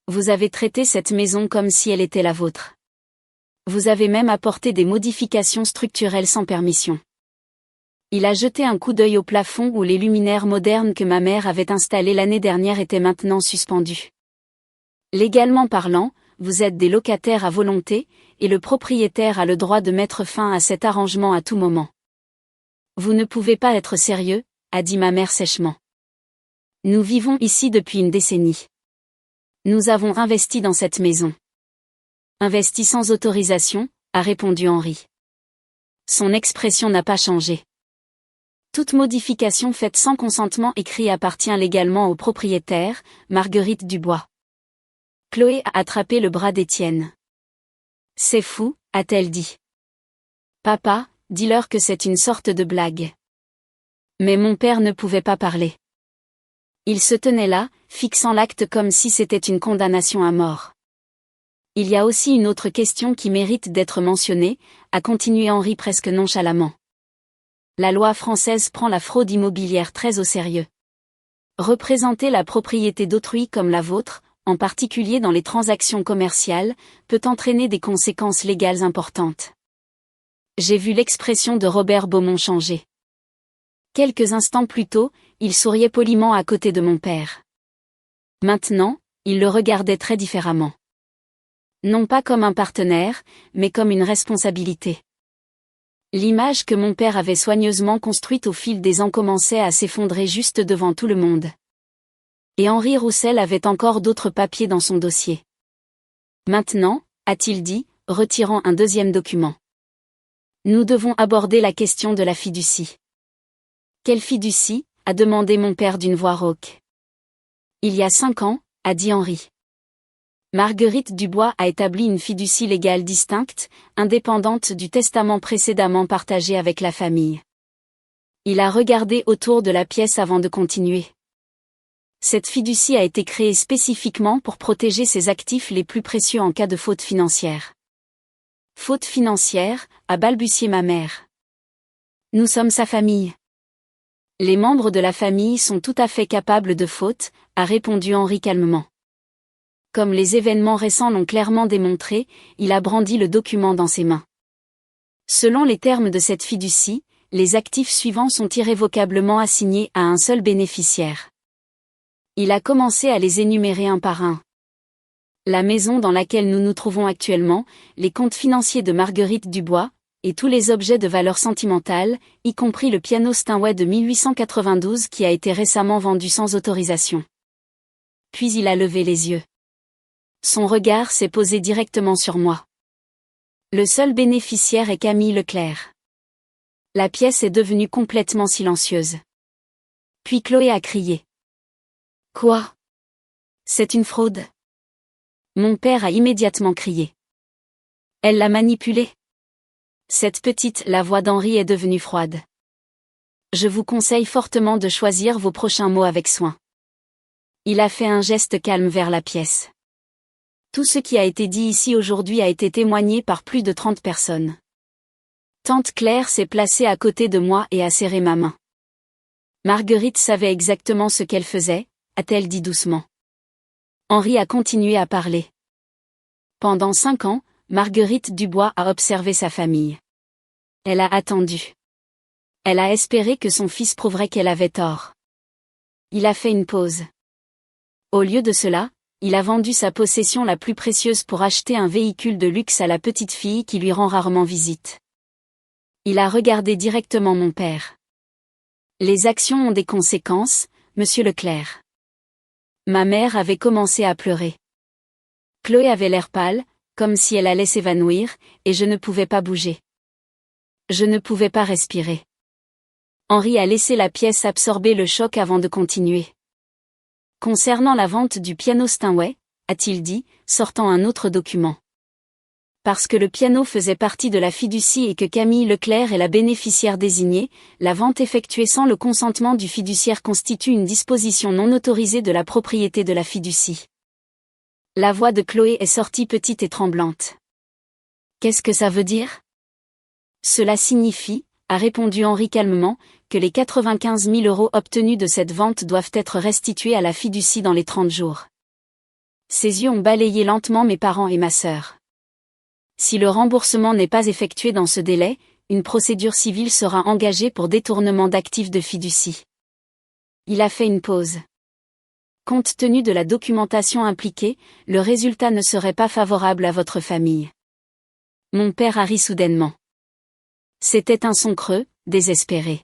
Vous avez traité cette maison comme si elle était la vôtre. Vous avez même apporté des modifications structurelles sans permission. Il a jeté un coup d'œil au plafond où les luminaires modernes que ma mère avait installés l'année dernière étaient maintenant suspendus. Légalement parlant, vous êtes des locataires à volonté, et le propriétaire a le droit de mettre fin à cet arrangement à tout moment. Vous ne pouvez pas être sérieux, a dit ma mère sèchement. Nous vivons ici depuis une décennie. Nous avons investi dans cette maison. Investi sans autorisation, a répondu Henri. Son expression n'a pas changé. Toute modification faite sans consentement écrit appartient légalement au propriétaire, Marguerite Dubois. Chloé a attrapé le bras d'Étienne. C'est fou, a-t-elle dit. Papa, dis-leur que c'est une sorte de blague. Mais mon père ne pouvait pas parler. Il se tenait là, fixant l'acte comme si c'était une condamnation à mort. Il y a aussi une autre question qui mérite d'être mentionnée, a continué Henri presque nonchalamment. La loi française prend la fraude immobilière très au sérieux. Représenter la propriété d'autrui comme la vôtre, en particulier dans les transactions commerciales, peut entraîner des conséquences légales importantes. J'ai vu l'expression de Robert Beaumont changer. Quelques instants plus tôt, il souriait poliment à côté de mon père. Maintenant, il le regardait très différemment. Non pas comme un partenaire, mais comme une responsabilité. L'image que mon père avait soigneusement construite au fil des ans commençait à s'effondrer juste devant tout le monde. Et Henri Roussel avait encore d'autres papiers dans son dossier. Maintenant, a-t-il dit, retirant un deuxième document. Nous devons aborder la question de la fiducie. Quelle fiducie, a demandé mon père d'une voix rauque. Il y a 5 ans, a dit Henri. Marguerite Dubois a établi une fiducie légale distincte, indépendante du testament précédemment partagé avec la famille. Il a regardé autour de la pièce avant de continuer. Cette fiducie a été créée spécifiquement pour protéger ses actifs les plus précieux en cas de faute financière. Faute financière, a balbutié ma mère. Nous sommes sa famille. Les membres de la famille sont tout à fait capables de faute, a répondu Henri calmement. Comme les événements récents l'ont clairement démontré, il a brandi le document dans ses mains. Selon les termes de cette fiducie, les actifs suivants sont irrévocablement assignés à un seul bénéficiaire. Il a commencé à les énumérer un par un. La maison dans laquelle nous nous trouvons actuellement, les comptes financiers de Marguerite Dubois, et tous les objets de valeur sentimentale, y compris le piano Steinway de 1892 qui a été récemment vendu sans autorisation. Puis il a levé les yeux. Son regard s'est posé directement sur moi. Le seul bénéficiaire est Camille Leclerc. La pièce est devenue complètement silencieuse. Puis Chloé a crié. Quoi? C'est une fraude. Mon père a immédiatement crié. Elle l'a manipulée. Cette petite, la voix d'Henri est devenue froide. Je vous conseille fortement de choisir vos prochains mots avec soin. Il a fait un geste calme vers la pièce. Tout ce qui a été dit ici aujourd'hui a été témoigné par plus de 30 personnes. Tante Claire s'est placée à côté de moi et a serré ma main. Marguerite savait exactement ce qu'elle faisait, a-t-elle dit doucement. Henri a continué à parler. Pendant 5 ans, Marguerite Dubois a observé sa famille. Elle a attendu. Elle a espéré que son fils prouverait qu'elle avait tort. Il a fait une pause. Au lieu de cela, il a vendu sa possession la plus précieuse pour acheter un véhicule de luxe à la petite fille qui lui rend rarement visite. Il a regardé directement mon père. Les actions ont des conséquences, monsieur Leclerc. Ma mère avait commencé à pleurer. Chloé avait l'air pâle, comme si elle allait s'évanouir, et je ne pouvais pas bouger. Je ne pouvais pas respirer. Henri a laissé la pièce absorber le choc avant de continuer. Concernant la vente du piano Steinway, a-t-il dit, sortant un autre document. Parce que le piano faisait partie de la fiducie et que Camille Leclerc est la bénéficiaire désignée, la vente effectuée sans le consentement du fiduciaire constitue une disposition non autorisée de la propriété de la fiducie. La voix de Chloé est sortie petite et tremblante. Qu'est-ce que ça veut dire ? Cela signifie, a répondu Henri calmement, que les 95 000 € obtenus de cette vente doivent être restitués à la fiducie dans les 30 jours. Ses yeux ont balayé lentement mes parents et ma sœur. Si le remboursement n'est pas effectué dans ce délai, une procédure civile sera engagée pour détournement d'actifs de fiducie. Il a fait une pause. Compte tenu de la documentation impliquée, le résultat ne serait pas favorable à votre famille. Mon père a ri soudainement. C'était un son creux, désespéré.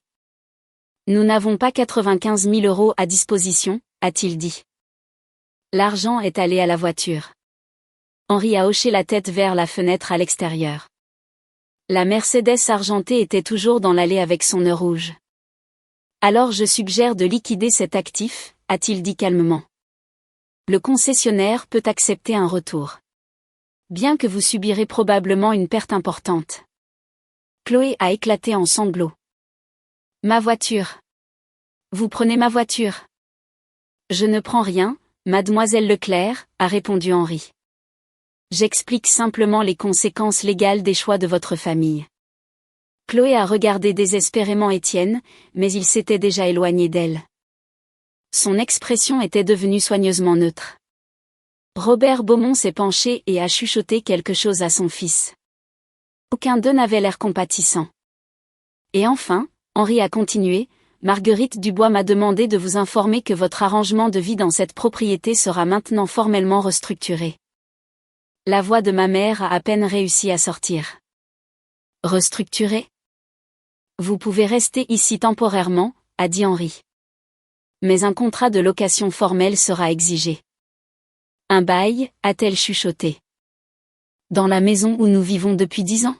Nous n'avons pas 95 000 € à disposition, a-t-il dit. L'argent est allé à la voiture. Henri a hoché la tête vers la fenêtre à l'extérieur. La Mercedes argentée était toujours dans l'allée avec son nœud rouge. Alors je suggère de liquider cet actif, a-t-il dit calmement. Le concessionnaire peut accepter un retour. Bien que vous subirez probablement une perte importante. Chloé a éclaté en sanglots. Ma voiture. Vous prenez ma voiture. Je ne prends rien, mademoiselle Leclerc, a répondu Henri. J'explique simplement les conséquences légales des choix de votre famille. Chloé a regardé désespérément Étienne, mais il s'était déjà éloigné d'elle. Son expression était devenue soigneusement neutre. Robert Beaumont s'est penché et a chuchoté quelque chose à son fils. Aucun d'eux n'avait l'air compatissant. Et enfin, Henri a continué, Marguerite Dubois m'a demandé de vous informer que votre arrangement de vie dans cette propriété sera maintenant formellement restructuré. La voix de ma mère a à peine réussi à sortir. Restructuré ? Vous pouvez rester ici temporairement, a dit Henri. Mais un contrat de location formel sera exigé. Un bail, a-t-elle chuchoté. Dans la maison où nous vivons depuis 10 ans ?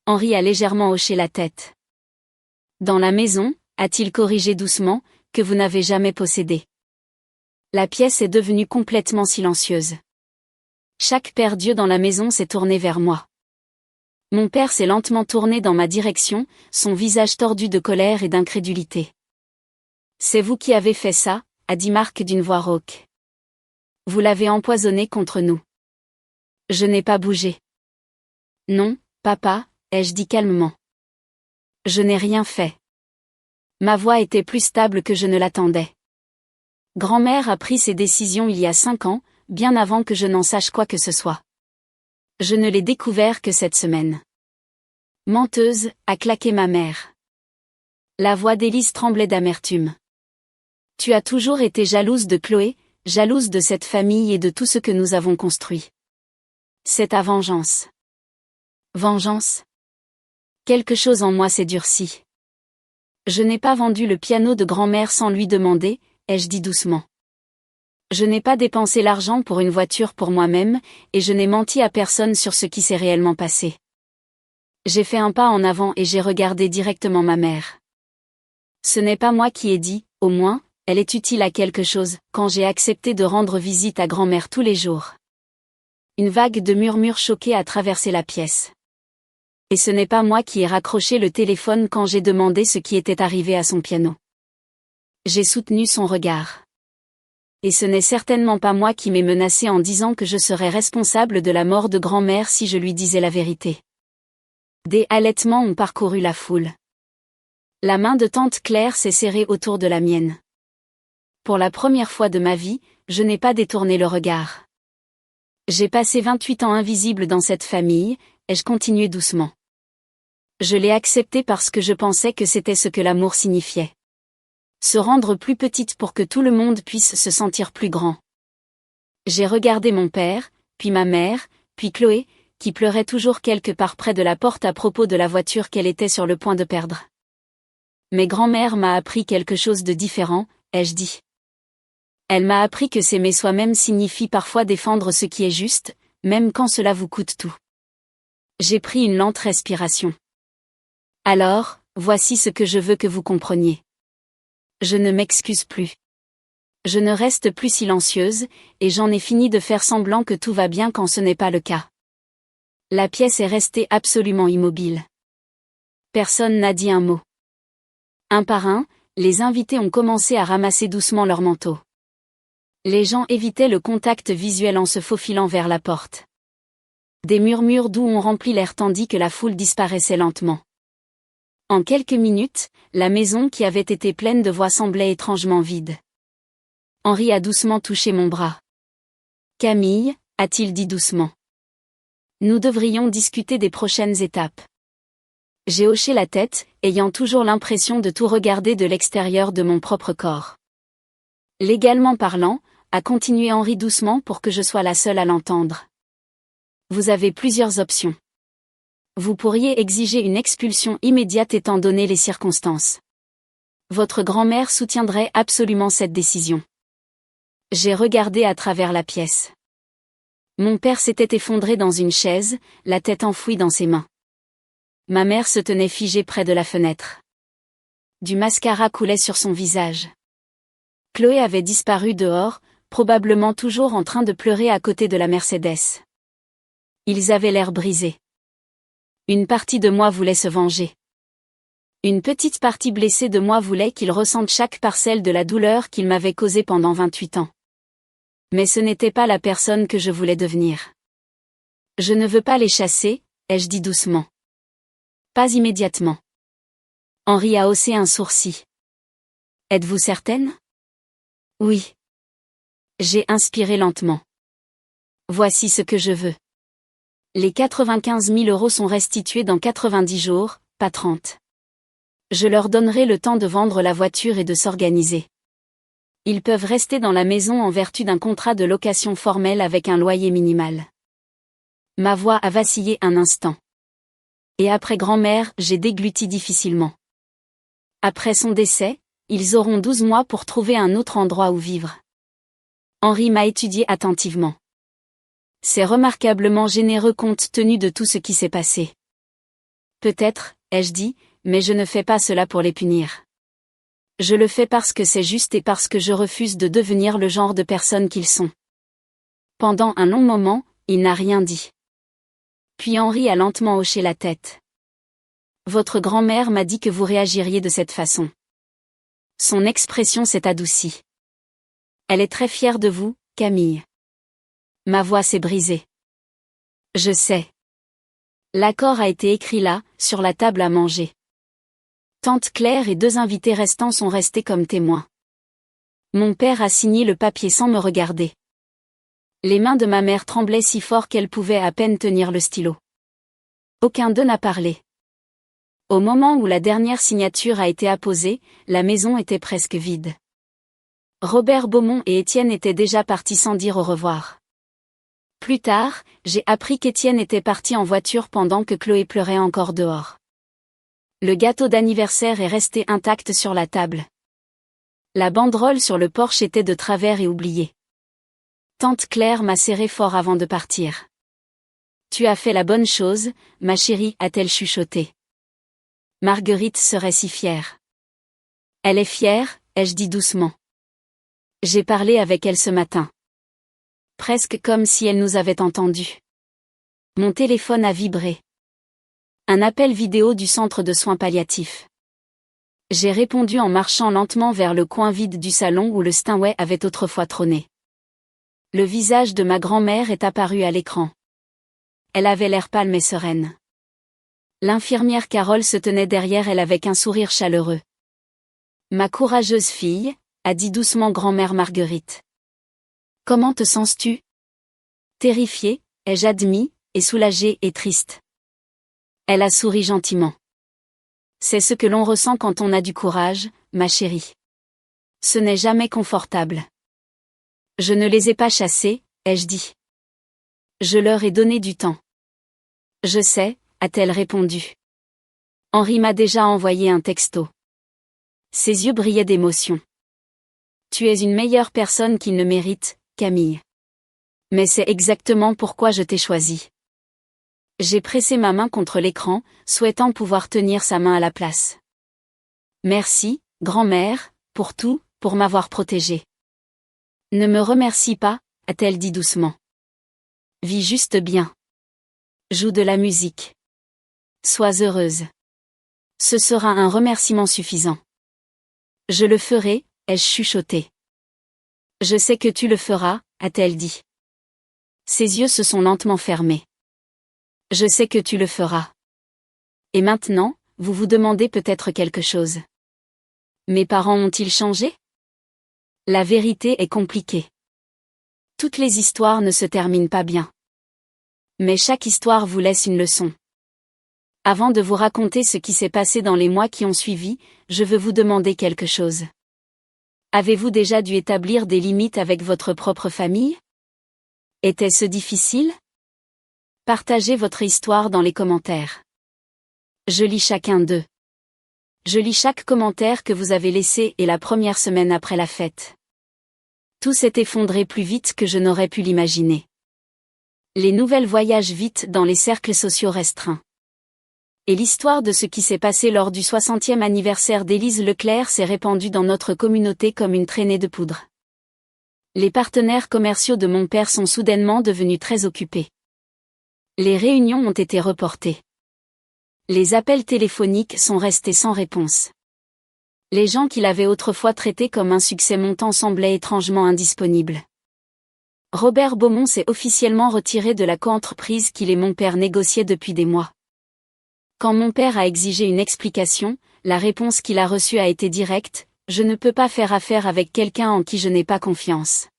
Henri a légèrement hoché la tête. Dans la maison, a-t-il corrigé doucement, que vous n'avez jamais possédée. La pièce est devenue complètement silencieuse. Chaque paire d'yeux dans la maison s'est tourné vers moi. Mon père s'est lentement tourné dans ma direction, son visage tordu de colère et d'incrédulité. C'est vous qui avez fait ça, a dit Marc d'une voix rauque. Vous l'avez empoisonné contre nous. Je n'ai pas bougé. Non, papa, ai-je dit calmement. Je n'ai rien fait. Ma voix était plus stable que je ne l'attendais. Grand-mère a pris ses décisions il y a 5 ans, bien avant que je n'en sache quoi que ce soit. Je ne l'ai découvert que cette semaine. Menteuse, a claqué ma mère. La voix d'Élise tremblait d'amertume. Tu as toujours été jalouse de Chloé, jalouse de cette famille et de tout ce que nous avons construit. C'est ta vengeance. Vengeance ? Quelque chose en moi s'est durci. Je n'ai pas vendu le piano de grand-mère sans lui demander, ai-je dit doucement. Je n'ai pas dépensé l'argent pour une voiture pour moi-même, et je n'ai menti à personne sur ce qui s'est réellement passé. J'ai fait un pas en avant et j'ai regardé directement ma mère. Ce n'est pas moi qui ai dit, au moins, elle est utile à quelque chose, quand j'ai accepté de rendre visite à grand-mère tous les jours. Une vague de murmures choqués a traversé la pièce. Et ce n'est pas moi qui ai raccroché le téléphone quand j'ai demandé ce qui était arrivé à son piano. J'ai soutenu son regard. Et ce n'est certainement pas moi qui m'ai menacé en disant que je serais responsable de la mort de grand-mère si je lui disais la vérité. Des halètements ont parcouru la foule. La main de tante Claire s'est serrée autour de la mienne. Pour la première fois de ma vie, je n'ai pas détourné le regard. J'ai passé 28 ans invisible dans cette famille, ai-je continué doucement. Je l'ai accepté parce que je pensais que c'était ce que l'amour signifiait. Se rendre plus petite pour que tout le monde puisse se sentir plus grand. J'ai regardé mon père, puis ma mère, puis Chloé, qui pleurait toujours quelque part près de la porte à propos de la voiture qu'elle était sur le point de perdre. Mais grand-mère m'a appris quelque chose de différent, ai-je dit. Elle m'a appris que s'aimer soi-même signifie parfois défendre ce qui est juste, même quand cela vous coûte tout. J'ai pris une lente respiration. Alors, voici ce que je veux que vous compreniez. Je ne m'excuse plus. Je ne reste plus silencieuse, et j'en ai fini de faire semblant que tout va bien quand ce n'est pas le cas. La pièce est restée absolument immobile. Personne n'a dit un mot. Un par un, les invités ont commencé à ramasser doucement leurs manteaux. Les gens évitaient le contact visuel en se faufilant vers la porte. Des murmures doux ont rempli l'air tandis que la foule disparaissait lentement. En quelques minutes, la maison qui avait été pleine de voix semblait étrangement vide. Henri a doucement touché mon bras. Camille, a-t-il dit doucement. Nous devrions discuter des prochaines étapes. J'ai hoché la tête, ayant toujours l'impression de tout regarder de l'extérieur de mon propre corps. Légalement parlant, a continué Henri doucement pour que je sois la seule à l'entendre. Vous avez plusieurs options. Vous pourriez exiger une expulsion immédiate étant donné les circonstances. Votre grand-mère soutiendrait absolument cette décision. J'ai regardé à travers la pièce. Mon père s'était effondré dans une chaise, la tête enfouie dans ses mains. Ma mère se tenait figée près de la fenêtre. Du mascara coulait sur son visage. Chloé avait disparu dehors, probablement toujours en train de pleurer à côté de la Mercedes. Ils avaient l'air brisés. Une partie de moi voulait se venger. Une petite partie blessée de moi voulait qu'ils ressentent chaque parcelle de la douleur qu'ils m'avaient causée pendant 28 ans. Mais ce n'était pas la personne que je voulais devenir. Je ne veux pas les chasser, ai-je dit doucement. Pas immédiatement. Henri a haussé un sourcil. Êtes-vous certaine? Oui. J'ai inspiré lentement. Voici ce que je veux. Les 95 000 € sont restitués dans 90 jours, pas 30. Je leur donnerai le temps de vendre la voiture et de s'organiser. Ils peuvent rester dans la maison en vertu d'un contrat de location formel avec un loyer minimal. Ma voix a vacillé un instant. Et après grand-mère, j'ai dégluti difficilement. Après son décès, ils auront 12 mois pour trouver un autre endroit où vivre. Henri m'a étudié attentivement. C'est remarquablement généreux compte tenu de tout ce qui s'est passé. Peut-être, ai-je dit, mais je ne fais pas cela pour les punir. Je le fais parce que c'est juste et parce que je refuse de devenir le genre de personne qu'ils sont. Pendant un long moment, il n'a rien dit. Puis Henri a lentement hoché la tête. Votre grand-mère m'a dit que vous réagiriez de cette façon. Son expression s'est adoucie. Elle est très fière de vous, Camille. Ma voix s'est brisée. Je sais. L'accord a été écrit là, sur la table à manger. Tante Claire et 2 invités restants sont restés comme témoins. Mon père a signé le papier sans me regarder. Les mains de ma mère tremblaient si fort qu'elle pouvait à peine tenir le stylo. Aucun d'eux n'a parlé. Au moment où la dernière signature a été apposée, la maison était presque vide. Robert Beaumont et Étienne étaient déjà partis sans dire au revoir. Plus tard, j'ai appris qu'Étienne était parti en voiture pendant que Chloé pleurait encore dehors. Le gâteau d'anniversaire est resté intact sur la table. La banderole sur le porche était de travers et oubliée. Tante Claire m'a serré fort avant de partir. Tu as fait la bonne chose, ma chérie, a-t-elle chuchoté. Marguerite serait si fière. Elle est fière, ai-je dit doucement. J'ai parlé avec elle ce matin. Presque comme si elle nous avait entendus. Mon téléphone a vibré. Un appel vidéo du centre de soins palliatifs. J'ai répondu en marchant lentement vers le coin vide du salon où le Steinway avait autrefois trôné. Le visage de ma grand-mère est apparu à l'écran. Elle avait l'air calme et sereine. L'infirmière Carole se tenait derrière elle avec un sourire chaleureux. Ma courageuse fille, a dit doucement grand-mère Marguerite. Comment te sens-tu? Terrifiée, ai-je admis, et soulagée et triste. Elle a souri gentiment. C'est ce que l'on ressent quand on a du courage, ma chérie. Ce n'est jamais confortable. Je ne les ai pas chassés, ai-je dit. Je leur ai donné du temps. Je sais, a-t-elle répondu. Henri m'a déjà envoyé un texto. Ses yeux brillaient d'émotion. Tu es une meilleure personne qu'il ne mérite, Camille. Mais c'est exactement pourquoi je t'ai choisi. J'ai pressé ma main contre l'écran, souhaitant pouvoir tenir sa main à la place. Merci, grand-mère, pour tout, pour m'avoir protégée. Ne me remercie pas, a-t-elle dit doucement. Vis juste bien. Joue de la musique. Sois heureuse. Ce sera un remerciement suffisant. Je le ferai, ai-je chuchoté. Je sais que tu le feras, a-t-elle dit. Ses yeux se sont lentement fermés. Je sais que tu le feras. Et maintenant, vous vous demandez peut-être quelque chose. Mes parents ont-ils changé? La vérité est compliquée. Toutes les histoires ne se terminent pas bien. Mais chaque histoire vous laisse une leçon. Avant de vous raconter ce qui s'est passé dans les mois qui ont suivi, je veux vous demander quelque chose. Avez-vous déjà dû établir des limites avec votre propre famille? Était-ce difficile? Partagez votre histoire dans les commentaires. Je lis chacun d'eux. Je lis chaque commentaire que vous avez laissé et la première semaine après la fête. Tout s'est effondré plus vite que je n'aurais pu l'imaginer. Les nouvelles voyagent vite dans les cercles sociaux restreints. Et l'histoire de ce qui s'est passé lors du 60e anniversaire d'Élise Leclerc s'est répandue dans notre communauté comme une traînée de poudre. Les partenaires commerciaux de mon père sont soudainement devenus très occupés. Les réunions ont été reportées. Les appels téléphoniques sont restés sans réponse. Les gens qu'il avait autrefois traités comme un succès montant semblaient étrangement indisponibles. Robert Beaumont s'est officiellement retiré de la coentreprise qu'il et mon père négociaient depuis des mois. Quand mon père a exigé une explication, la réponse qu'il a reçue a été directe, « Je ne peux pas faire affaire avec quelqu'un en qui je n'ai pas confiance. »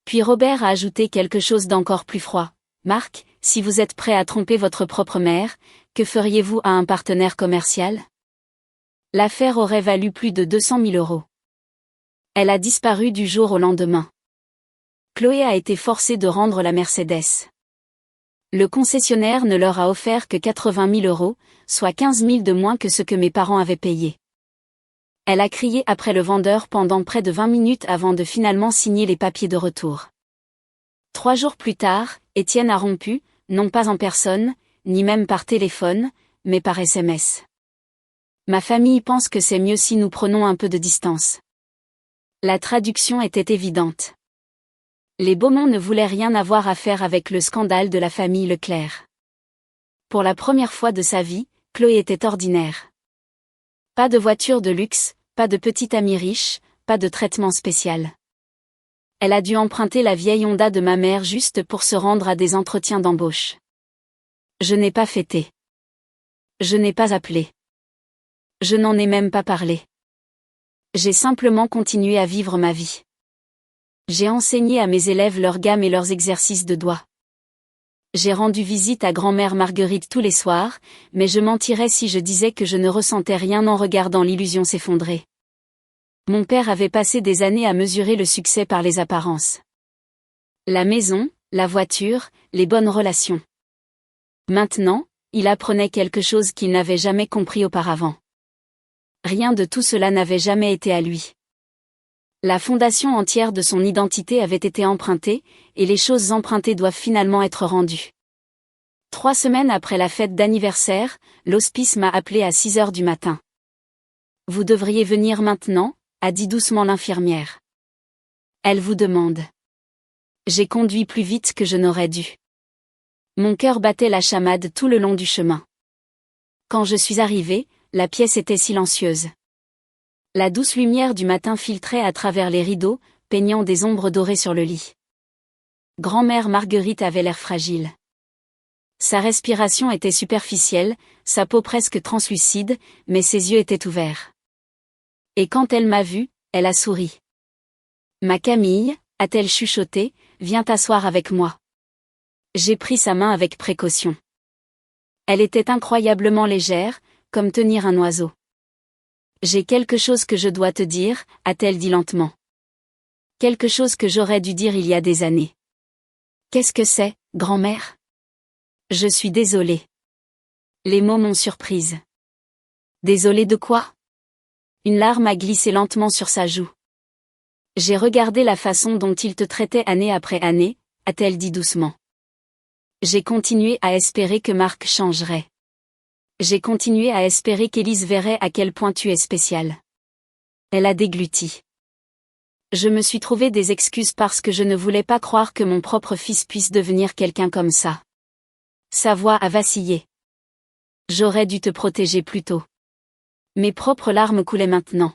Puis Robert a ajouté quelque chose d'encore plus froid. « Marc, si vous êtes prêt à tromper votre propre mère, que feriez-vous à un partenaire commercial ?» L'affaire aurait valu plus de 200 000 €. Elle a disparu du jour au lendemain. Chloé a été forcée de rendre la Mercedes. Le concessionnaire ne leur a offert que 80 000 €, soit 15 000 de moins que ce que mes parents avaient payé. Elle a crié après le vendeur pendant près de 20 minutes avant de finalement signer les papiers de retour. 3 jours plus tard, Étienne a rompu, non pas en personne, ni même par téléphone, mais par SMS. Ma famille pense que c'est mieux si nous prenons un peu de distance. La traduction était évidente. Les Beaumont ne voulaient rien avoir à faire avec le scandale de la famille Leclerc. Pour la première fois de sa vie, Chloé était ordinaire. Pas de voiture de luxe, pas de petit ami riche, pas de traitement spécial. Elle a dû emprunter la vieille Honda de ma mère juste pour se rendre à des entretiens d'embauche. Je n'ai pas fêté. Je n'ai pas appelé. Je n'en ai même pas parlé. J'ai simplement continué à vivre ma vie. J'ai enseigné à mes élèves leurs gammes et leurs exercices de doigts. J'ai rendu visite à grand-mère Marguerite tous les soirs, mais je mentirais si je disais que je ne ressentais rien en regardant l'illusion s'effondrer. Mon père avait passé des années à mesurer le succès par les apparences. La maison, la voiture, les bonnes relations. Maintenant, il apprenait quelque chose qu'il n'avait jamais compris auparavant. Rien de tout cela n'avait jamais été à lui. La fondation entière de son identité avait été empruntée, et les choses empruntées doivent finalement être rendues. 3 semaines après la fête d'anniversaire, l'hospice m'a appelé à 6 heures du matin. « Vous devriez venir maintenant », a dit doucement l'infirmière. Elle vous demande. J'ai conduit plus vite que je n'aurais dû. Mon cœur battait la chamade tout le long du chemin. Quand je suis arrivée, la pièce était silencieuse. La douce lumière du matin filtrait à travers les rideaux, peignant des ombres dorées sur le lit. Grand-mère Marguerite avait l'air fragile. Sa respiration était superficielle, sa peau presque translucide, mais ses yeux étaient ouverts. Et quand elle m'a vue, elle a souri. « Ma Camille » a-t-elle chuchoté, « viens t'asseoir avec moi. » J'ai pris sa main avec précaution. Elle était incroyablement légère, comme tenir un oiseau. « J'ai quelque chose que je dois te dire » a-t-elle dit lentement. Quelque chose que j'aurais dû dire il y a des années. « Qu'est-ce que c'est, grand-mère ?» Je suis désolée. Les mots m'ont surprise. Désolée de quoi? Une larme a glissé lentement sur sa joue. J'ai regardé la façon dont il te traitait année après année, a-t-elle dit doucement. J'ai continué à espérer que Marc changerait. J'ai continué à espérer qu'Élise verrait à quel point tu es spécial. Elle a dégluti. Je me suis trouvé des excuses parce que je ne voulais pas croire que mon propre fils puisse devenir quelqu'un comme ça. Sa voix a vacillé. J'aurais dû te protéger plus tôt. Mes propres larmes coulaient maintenant.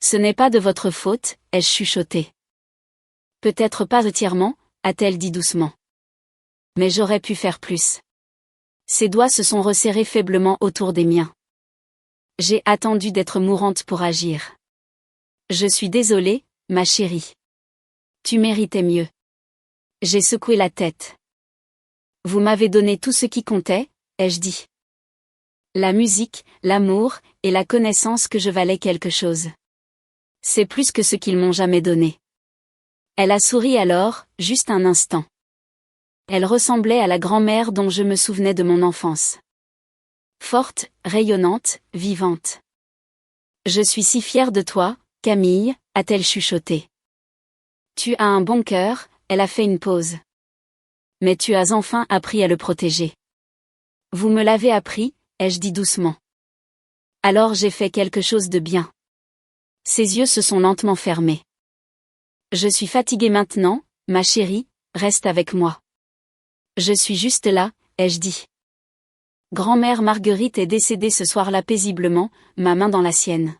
Ce n'est pas de votre faute, ai-je chuchoté. Peut-être pas entièrement, a-t-elle dit doucement. Mais j'aurais pu faire plus. Ses doigts se sont resserrés faiblement autour des miens. J'ai attendu d'être mourante pour agir. Je suis désolée, ma chérie. Tu méritais mieux. J'ai secoué la tête. Vous m'avez donné tout ce qui comptait, ai-je dit. La musique, l'amour, et la connaissance que je valais quelque chose. C'est plus que ce qu'ils m'ont jamais donné. Elle a souri alors, juste un instant. Elle ressemblait à la grand-mère dont je me souvenais de mon enfance. Forte, rayonnante, vivante. Je suis si fière de toi, Camille, a-t-elle chuchoté. Tu as un bon cœur, elle a fait une pause. Mais tu as enfin appris à le protéger. Vous me l'avez appris, ai-je dit doucement. Alors j'ai fait quelque chose de bien. Ses yeux se sont lentement fermés. Je suis fatiguée maintenant, ma chérie, reste avec moi. Je suis juste là, ai-je dit. Grand-mère Marguerite est décédée ce soir-là paisiblement, ma main dans la sienne.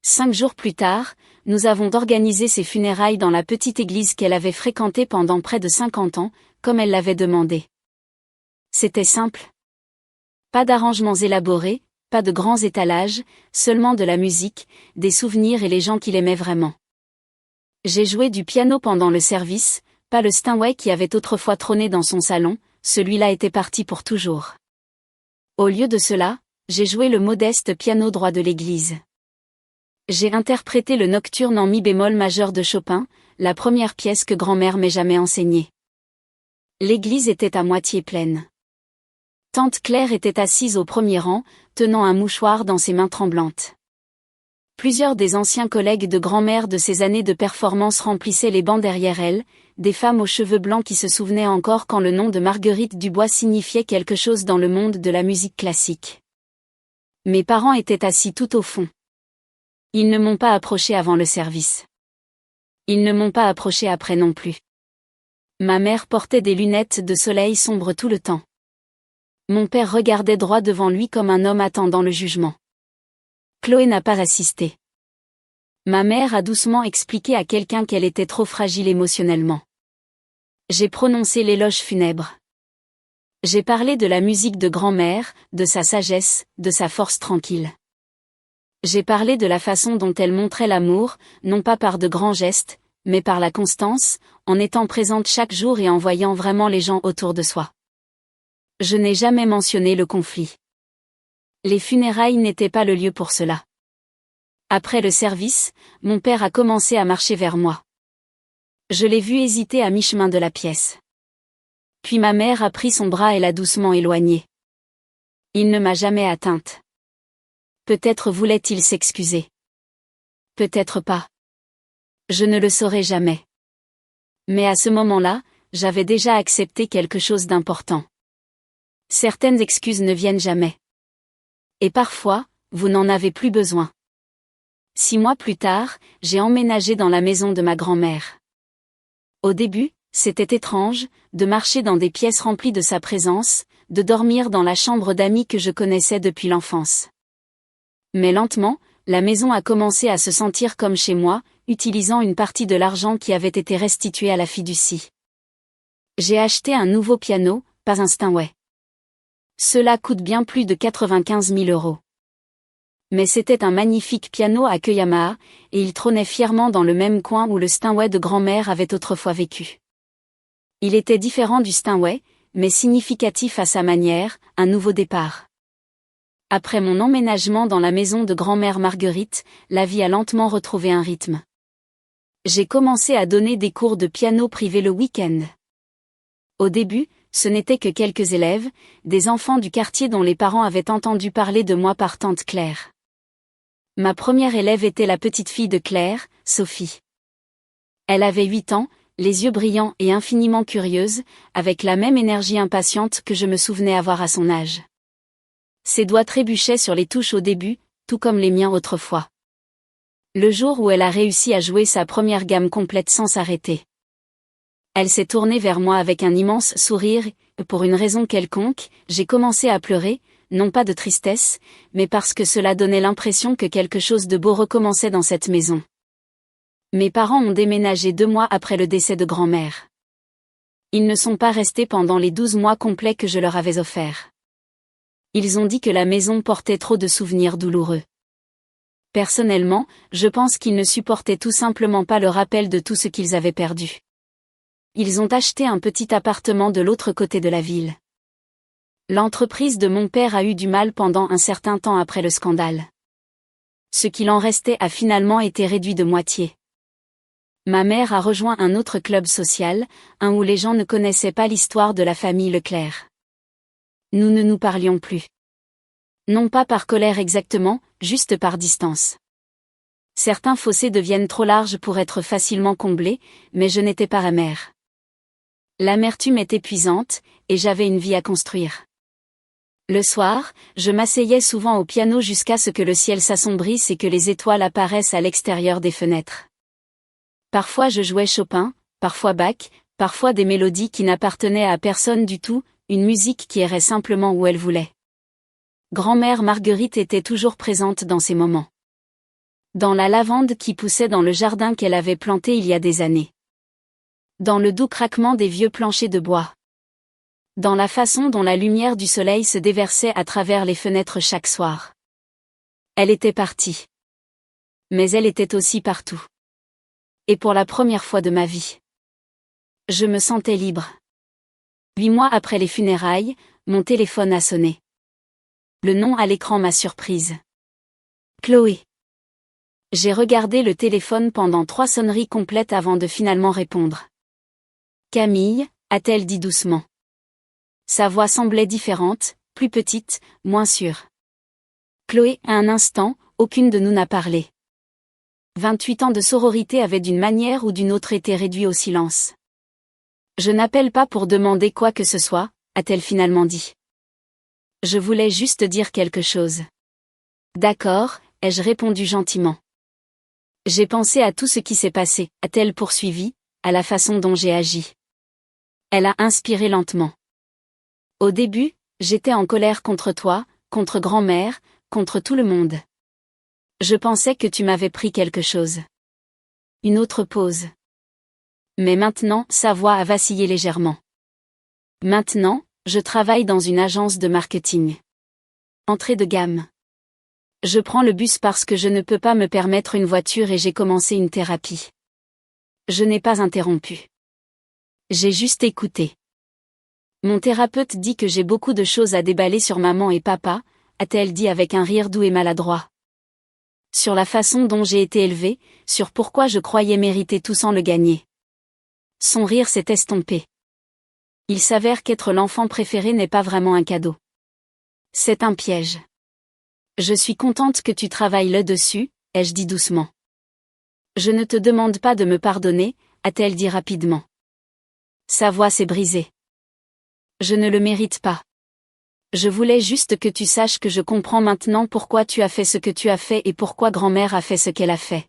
5 jours plus tard, nous avons organisé ses funérailles dans la petite église qu'elle avait fréquentée pendant près de 50 ans, comme elle l'avait demandé. C'était simple. Pas d'arrangements élaborés, pas de grands étalages, seulement de la musique, des souvenirs et les gens qu'il aimait vraiment. J'ai joué du piano pendant le service, pas le Steinway qui avait autrefois trôné dans son salon, celui-là était parti pour toujours. Au lieu de cela, j'ai joué le modeste piano droit de l'église. J'ai interprété le nocturne en mi bémol majeur de Chopin, la première pièce que grand-mère m'ait jamais enseignée. L'église était à moitié pleine. Tante Claire était assise au premier rang, tenant un mouchoir dans ses mains tremblantes. Plusieurs des anciens collègues de grand-mère de ces années de performance remplissaient les bancs derrière elle, des femmes aux cheveux blancs qui se souvenaient encore quand le nom de Marguerite Dubois signifiait quelque chose dans le monde de la musique classique. Mes parents étaient assis tout au fond. Ils ne m'ont pas approché avant le service. Ils ne m'ont pas approché après non plus. Ma mère portait des lunettes de soleil sombre tout le temps. Mon père regardait droit devant lui comme un homme attendant le jugement. Chloé n'a pas assisté. Ma mère a doucement expliqué à quelqu'un qu'elle était trop fragile émotionnellement. J'ai prononcé l'éloge funèbre. J'ai parlé de la musique de grand-mère, de sa sagesse, de sa force tranquille. J'ai parlé de la façon dont elle montrait l'amour, non pas par de grands gestes, mais par la constance, en étant présente chaque jour et en voyant vraiment les gens autour de soi. Je n'ai jamais mentionné le conflit. Les funérailles n'étaient pas le lieu pour cela. Après le service, mon père a commencé à marcher vers moi. Je l'ai vu hésiter à mi-chemin de la pièce. Puis ma mère a pris son bras et l'a doucement éloigné. Il ne m'a jamais atteinte. Peut-être voulait-il s'excuser. Peut-être pas. Je ne le saurai jamais. Mais à ce moment-là, j'avais déjà accepté quelque chose d'important. Certaines excuses ne viennent jamais. Et parfois, vous n'en avez plus besoin. 6 mois plus tard, j'ai emménagé dans la maison de ma grand-mère. Au début, c'était étrange, de marcher dans des pièces remplies de sa présence, de dormir dans la chambre d'amis que je connaissais depuis l'enfance. Mais lentement, la maison a commencé à se sentir comme chez moi, utilisant une partie de l'argent qui avait été restitué à la fiducie. J'ai acheté un nouveau piano, pas un Steinway. Cela coûte bien plus de 95 000 €. Mais c'était un magnifique piano à queue Yamaha, et il trônait fièrement dans le même coin où le Steinway de grand-mère avait autrefois vécu. Il était différent du Steinway, mais significatif à sa manière, un nouveau départ. Après mon emménagement dans la maison de grand-mère Marguerite, la vie a lentement retrouvé un rythme. J'ai commencé à donner des cours de piano privé le week-end. Au début, ce n'étaient que quelques élèves, des enfants du quartier dont les parents avaient entendu parler de moi par tante Claire. Ma première élève était la petite fille de Claire, Sophie. Elle avait 8 ans, les yeux brillants et infiniment curieuse, avec la même énergie impatiente que je me souvenais avoir à son âge. Ses doigts trébuchaient sur les touches au début, tout comme les miens autrefois. Le jour où elle a réussi à jouer sa première gamme complète sans s'arrêter. Elle s'est tournée vers moi avec un immense sourire, et pour une raison quelconque, j'ai commencé à pleurer, non pas de tristesse, mais parce que cela donnait l'impression que quelque chose de beau recommençait dans cette maison. Mes parents ont déménagé 2 mois après le décès de grand-mère. Ils ne sont pas restés pendant les 12 mois complets que je leur avais offerts. Ils ont dit que la maison portait trop de souvenirs douloureux. Personnellement, je pense qu'ils ne supportaient tout simplement pas le rappel de tout ce qu'ils avaient perdu. Ils ont acheté un petit appartement de l'autre côté de la ville. L'entreprise de mon père a eu du mal pendant un certain temps après le scandale. Ce qu'il en restait a finalement été réduit de moitié. Ma mère a rejoint un autre club social, un où les gens ne connaissaient pas l'histoire de la famille Leclerc. Nous ne nous parlions plus. Non pas par colère exactement, juste par distance. Certains fossés deviennent trop larges pour être facilement comblés, mais je n'étais pas amère. L'amertume est épuisante, et j'avais une vie à construire. Le soir, je m'asseyais souvent au piano jusqu'à ce que le ciel s'assombrisse et que les étoiles apparaissent à l'extérieur des fenêtres. Parfois je jouais Chopin, parfois Bach, parfois des mélodies qui n'appartenaient à personne du tout, une musique qui errait simplement où elle voulait. Grand-mère Marguerite était toujours présente dans ces moments. Dans la lavande qui poussait dans le jardin qu'elle avait planté il y a des années. Dans le doux craquement des vieux planchers de bois. Dans la façon dont la lumière du soleil se déversait à travers les fenêtres chaque soir. Elle était partie. Mais elle était aussi partout. Et pour la première fois de ma vie. Je me sentais libre. 8 mois après les funérailles, mon téléphone a sonné. Le nom à l'écran m'a surprise. Chloé. J'ai regardé le téléphone pendant 3 sonneries complètes avant de finalement répondre. Camille, a-t-elle dit doucement. Sa voix semblait différente, plus petite, moins sûre. Chloé, à un instant, aucune de nous n'a parlé. 28 ans de sororité avaient d'une manière ou d'une autre été réduits au silence. Je n'appelle pas pour demander quoi que ce soit, a-t-elle finalement dit. Je voulais juste dire quelque chose. D'accord, ai-je répondu gentiment. J'ai pensé à tout ce qui s'est passé, a-t-elle poursuivi, à la façon dont j'ai agi. Elle a inspiré lentement. Au début, j'étais en colère contre toi, contre grand-mère, contre tout le monde. Je pensais que tu m'avais pris quelque chose. Une autre pause. Mais maintenant, sa voix a vacillé légèrement. Maintenant, je travaille dans une agence de marketing. Entrée de gamme. Je prends le bus parce que je ne peux pas me permettre une voiture et j'ai commencé une thérapie. Je n'ai pas interrompu. J'ai juste écouté. Mon thérapeute dit que j'ai beaucoup de choses à déballer sur maman et papa, a-t-elle dit avec un rire doux et maladroit. Sur la façon dont j'ai été élevée, sur pourquoi je croyais mériter tout sans le gagner. Son rire s'est estompé. Il s'avère qu'être l'enfant préféré n'est pas vraiment un cadeau. C'est un piège. Je suis contente que tu travailles là-dessus, ai-je dit doucement. Je ne te demande pas de me pardonner, a-t-elle dit rapidement. Sa voix s'est brisée. Je ne le mérite pas. Je voulais juste que tu saches que je comprends maintenant pourquoi tu as fait ce que tu as fait et pourquoi grand-mère a fait ce qu'elle a fait.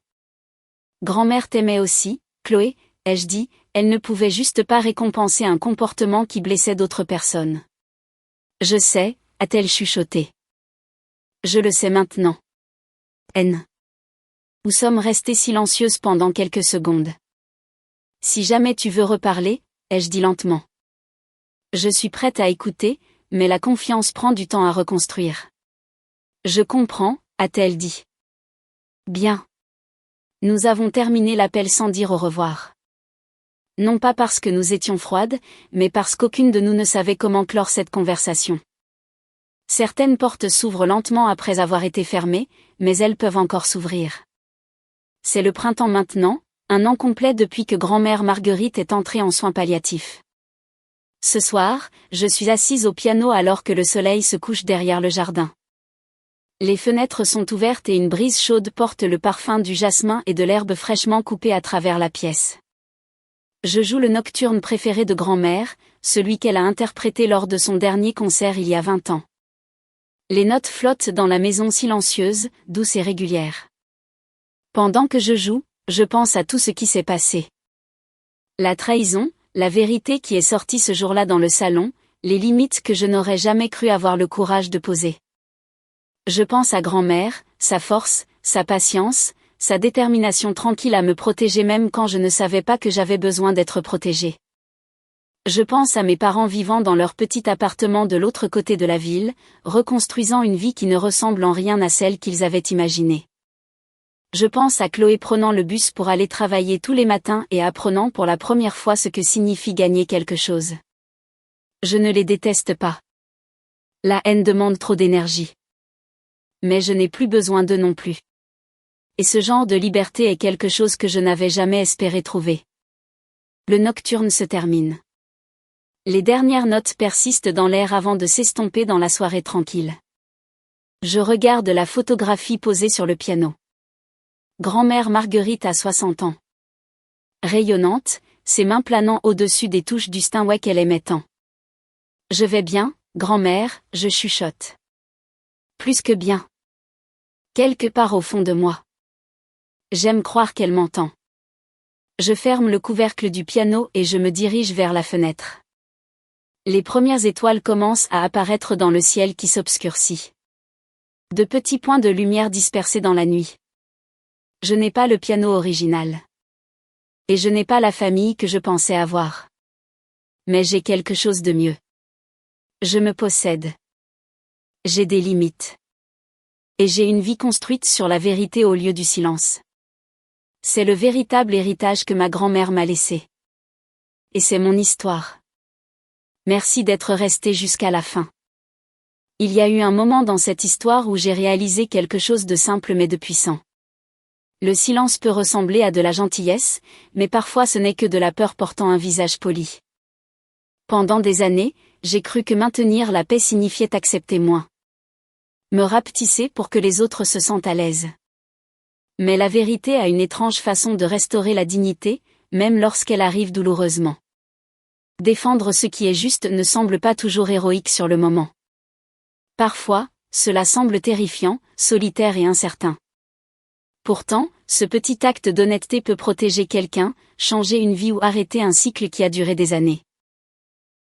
Grand-mère t'aimait aussi, Chloé, ai-je dit, elle ne pouvait juste pas récompenser un comportement qui blessait d'autres personnes. Je sais, a-t-elle chuchoté. Je le sais maintenant. N. Nous sommes restées silencieuses pendant quelques secondes. Si jamais tu veux reparler, ai-je dit lentement. Je suis prête à écouter, mais la confiance prend du temps à reconstruire. Je comprends, a-t-elle dit. Bien. Nous avons terminé l'appel sans dire au revoir. Non pas parce que nous étions froides, mais parce qu'aucune de nous ne savait comment clore cette conversation. Certaines portes s'ouvrent lentement après avoir été fermées, mais elles peuvent encore s'ouvrir. C'est le printemps maintenant, un an complet depuis que grand-mère Marguerite est entrée en soins palliatifs. Ce soir, je suis assise au piano alors que le soleil se couche derrière le jardin. Les fenêtres sont ouvertes et une brise chaude porte le parfum du jasmin et de l'herbe fraîchement coupée à travers la pièce. Je joue le nocturne préféré de grand-mère, celui qu'elle a interprété lors de son dernier concert il y a 20 ans. Les notes flottent dans la maison silencieuse, douce et régulière. Pendant que je joue, je pense à tout ce qui s'est passé. La trahison, la vérité qui est sortie ce jour-là dans le salon, les limites que je n'aurais jamais cru avoir le courage de poser. Je pense à grand-mère, sa force, sa patience, sa détermination tranquille à me protéger même quand je ne savais pas que j'avais besoin d'être protégée. Je pense à mes parents vivant dans leur petit appartement de l'autre côté de la ville, reconstruisant une vie qui ne ressemble en rien à celle qu'ils avaient imaginée. Je pense à Chloé prenant le bus pour aller travailler tous les matins et apprenant pour la première fois ce que signifie gagner quelque chose. Je ne les déteste pas. La haine demande trop d'énergie. Mais je n'ai plus besoin d'eux non plus. Et ce genre de liberté est quelque chose que je n'avais jamais espéré trouver. Le nocturne se termine. Les dernières notes persistent dans l'air avant de s'estomper dans la soirée tranquille. Je regarde la photographie posée sur le piano. Grand-mère Marguerite a 60 ans. Rayonnante, ses mains planant au-dessus des touches du Steinway qu'elle aimait tant. Je vais bien, grand-mère, je chuchote. Plus que bien. Quelque part au fond de moi. J'aime croire qu'elle m'entend. Je ferme le couvercle du piano et je me dirige vers la fenêtre. Les premières étoiles commencent à apparaître dans le ciel qui s'obscurcit. De petits points de lumière dispersés dans la nuit. Je n'ai pas le piano original. Et je n'ai pas la famille que je pensais avoir. Mais j'ai quelque chose de mieux. Je me possède. J'ai des limites. Et j'ai une vie construite sur la vérité au lieu du silence. C'est le véritable héritage que ma grand-mère m'a laissé. Et c'est mon histoire. Merci d'être resté jusqu'à la fin. Il y a eu un moment dans cette histoire où j'ai réalisé quelque chose de simple mais de puissant. Le silence peut ressembler à de la gentillesse, mais parfois ce n'est que de la peur portant un visage poli. Pendant des années, j'ai cru que maintenir la paix signifiait accepter moins. Me rapetisser pour que les autres se sentent à l'aise. Mais la vérité a une étrange façon de restaurer la dignité, même lorsqu'elle arrive douloureusement. Défendre ce qui est juste ne semble pas toujours héroïque sur le moment. Parfois, cela semble terrifiant, solitaire et incertain. Pourtant, ce petit acte d'honnêteté peut protéger quelqu'un, changer une vie ou arrêter un cycle qui a duré des années.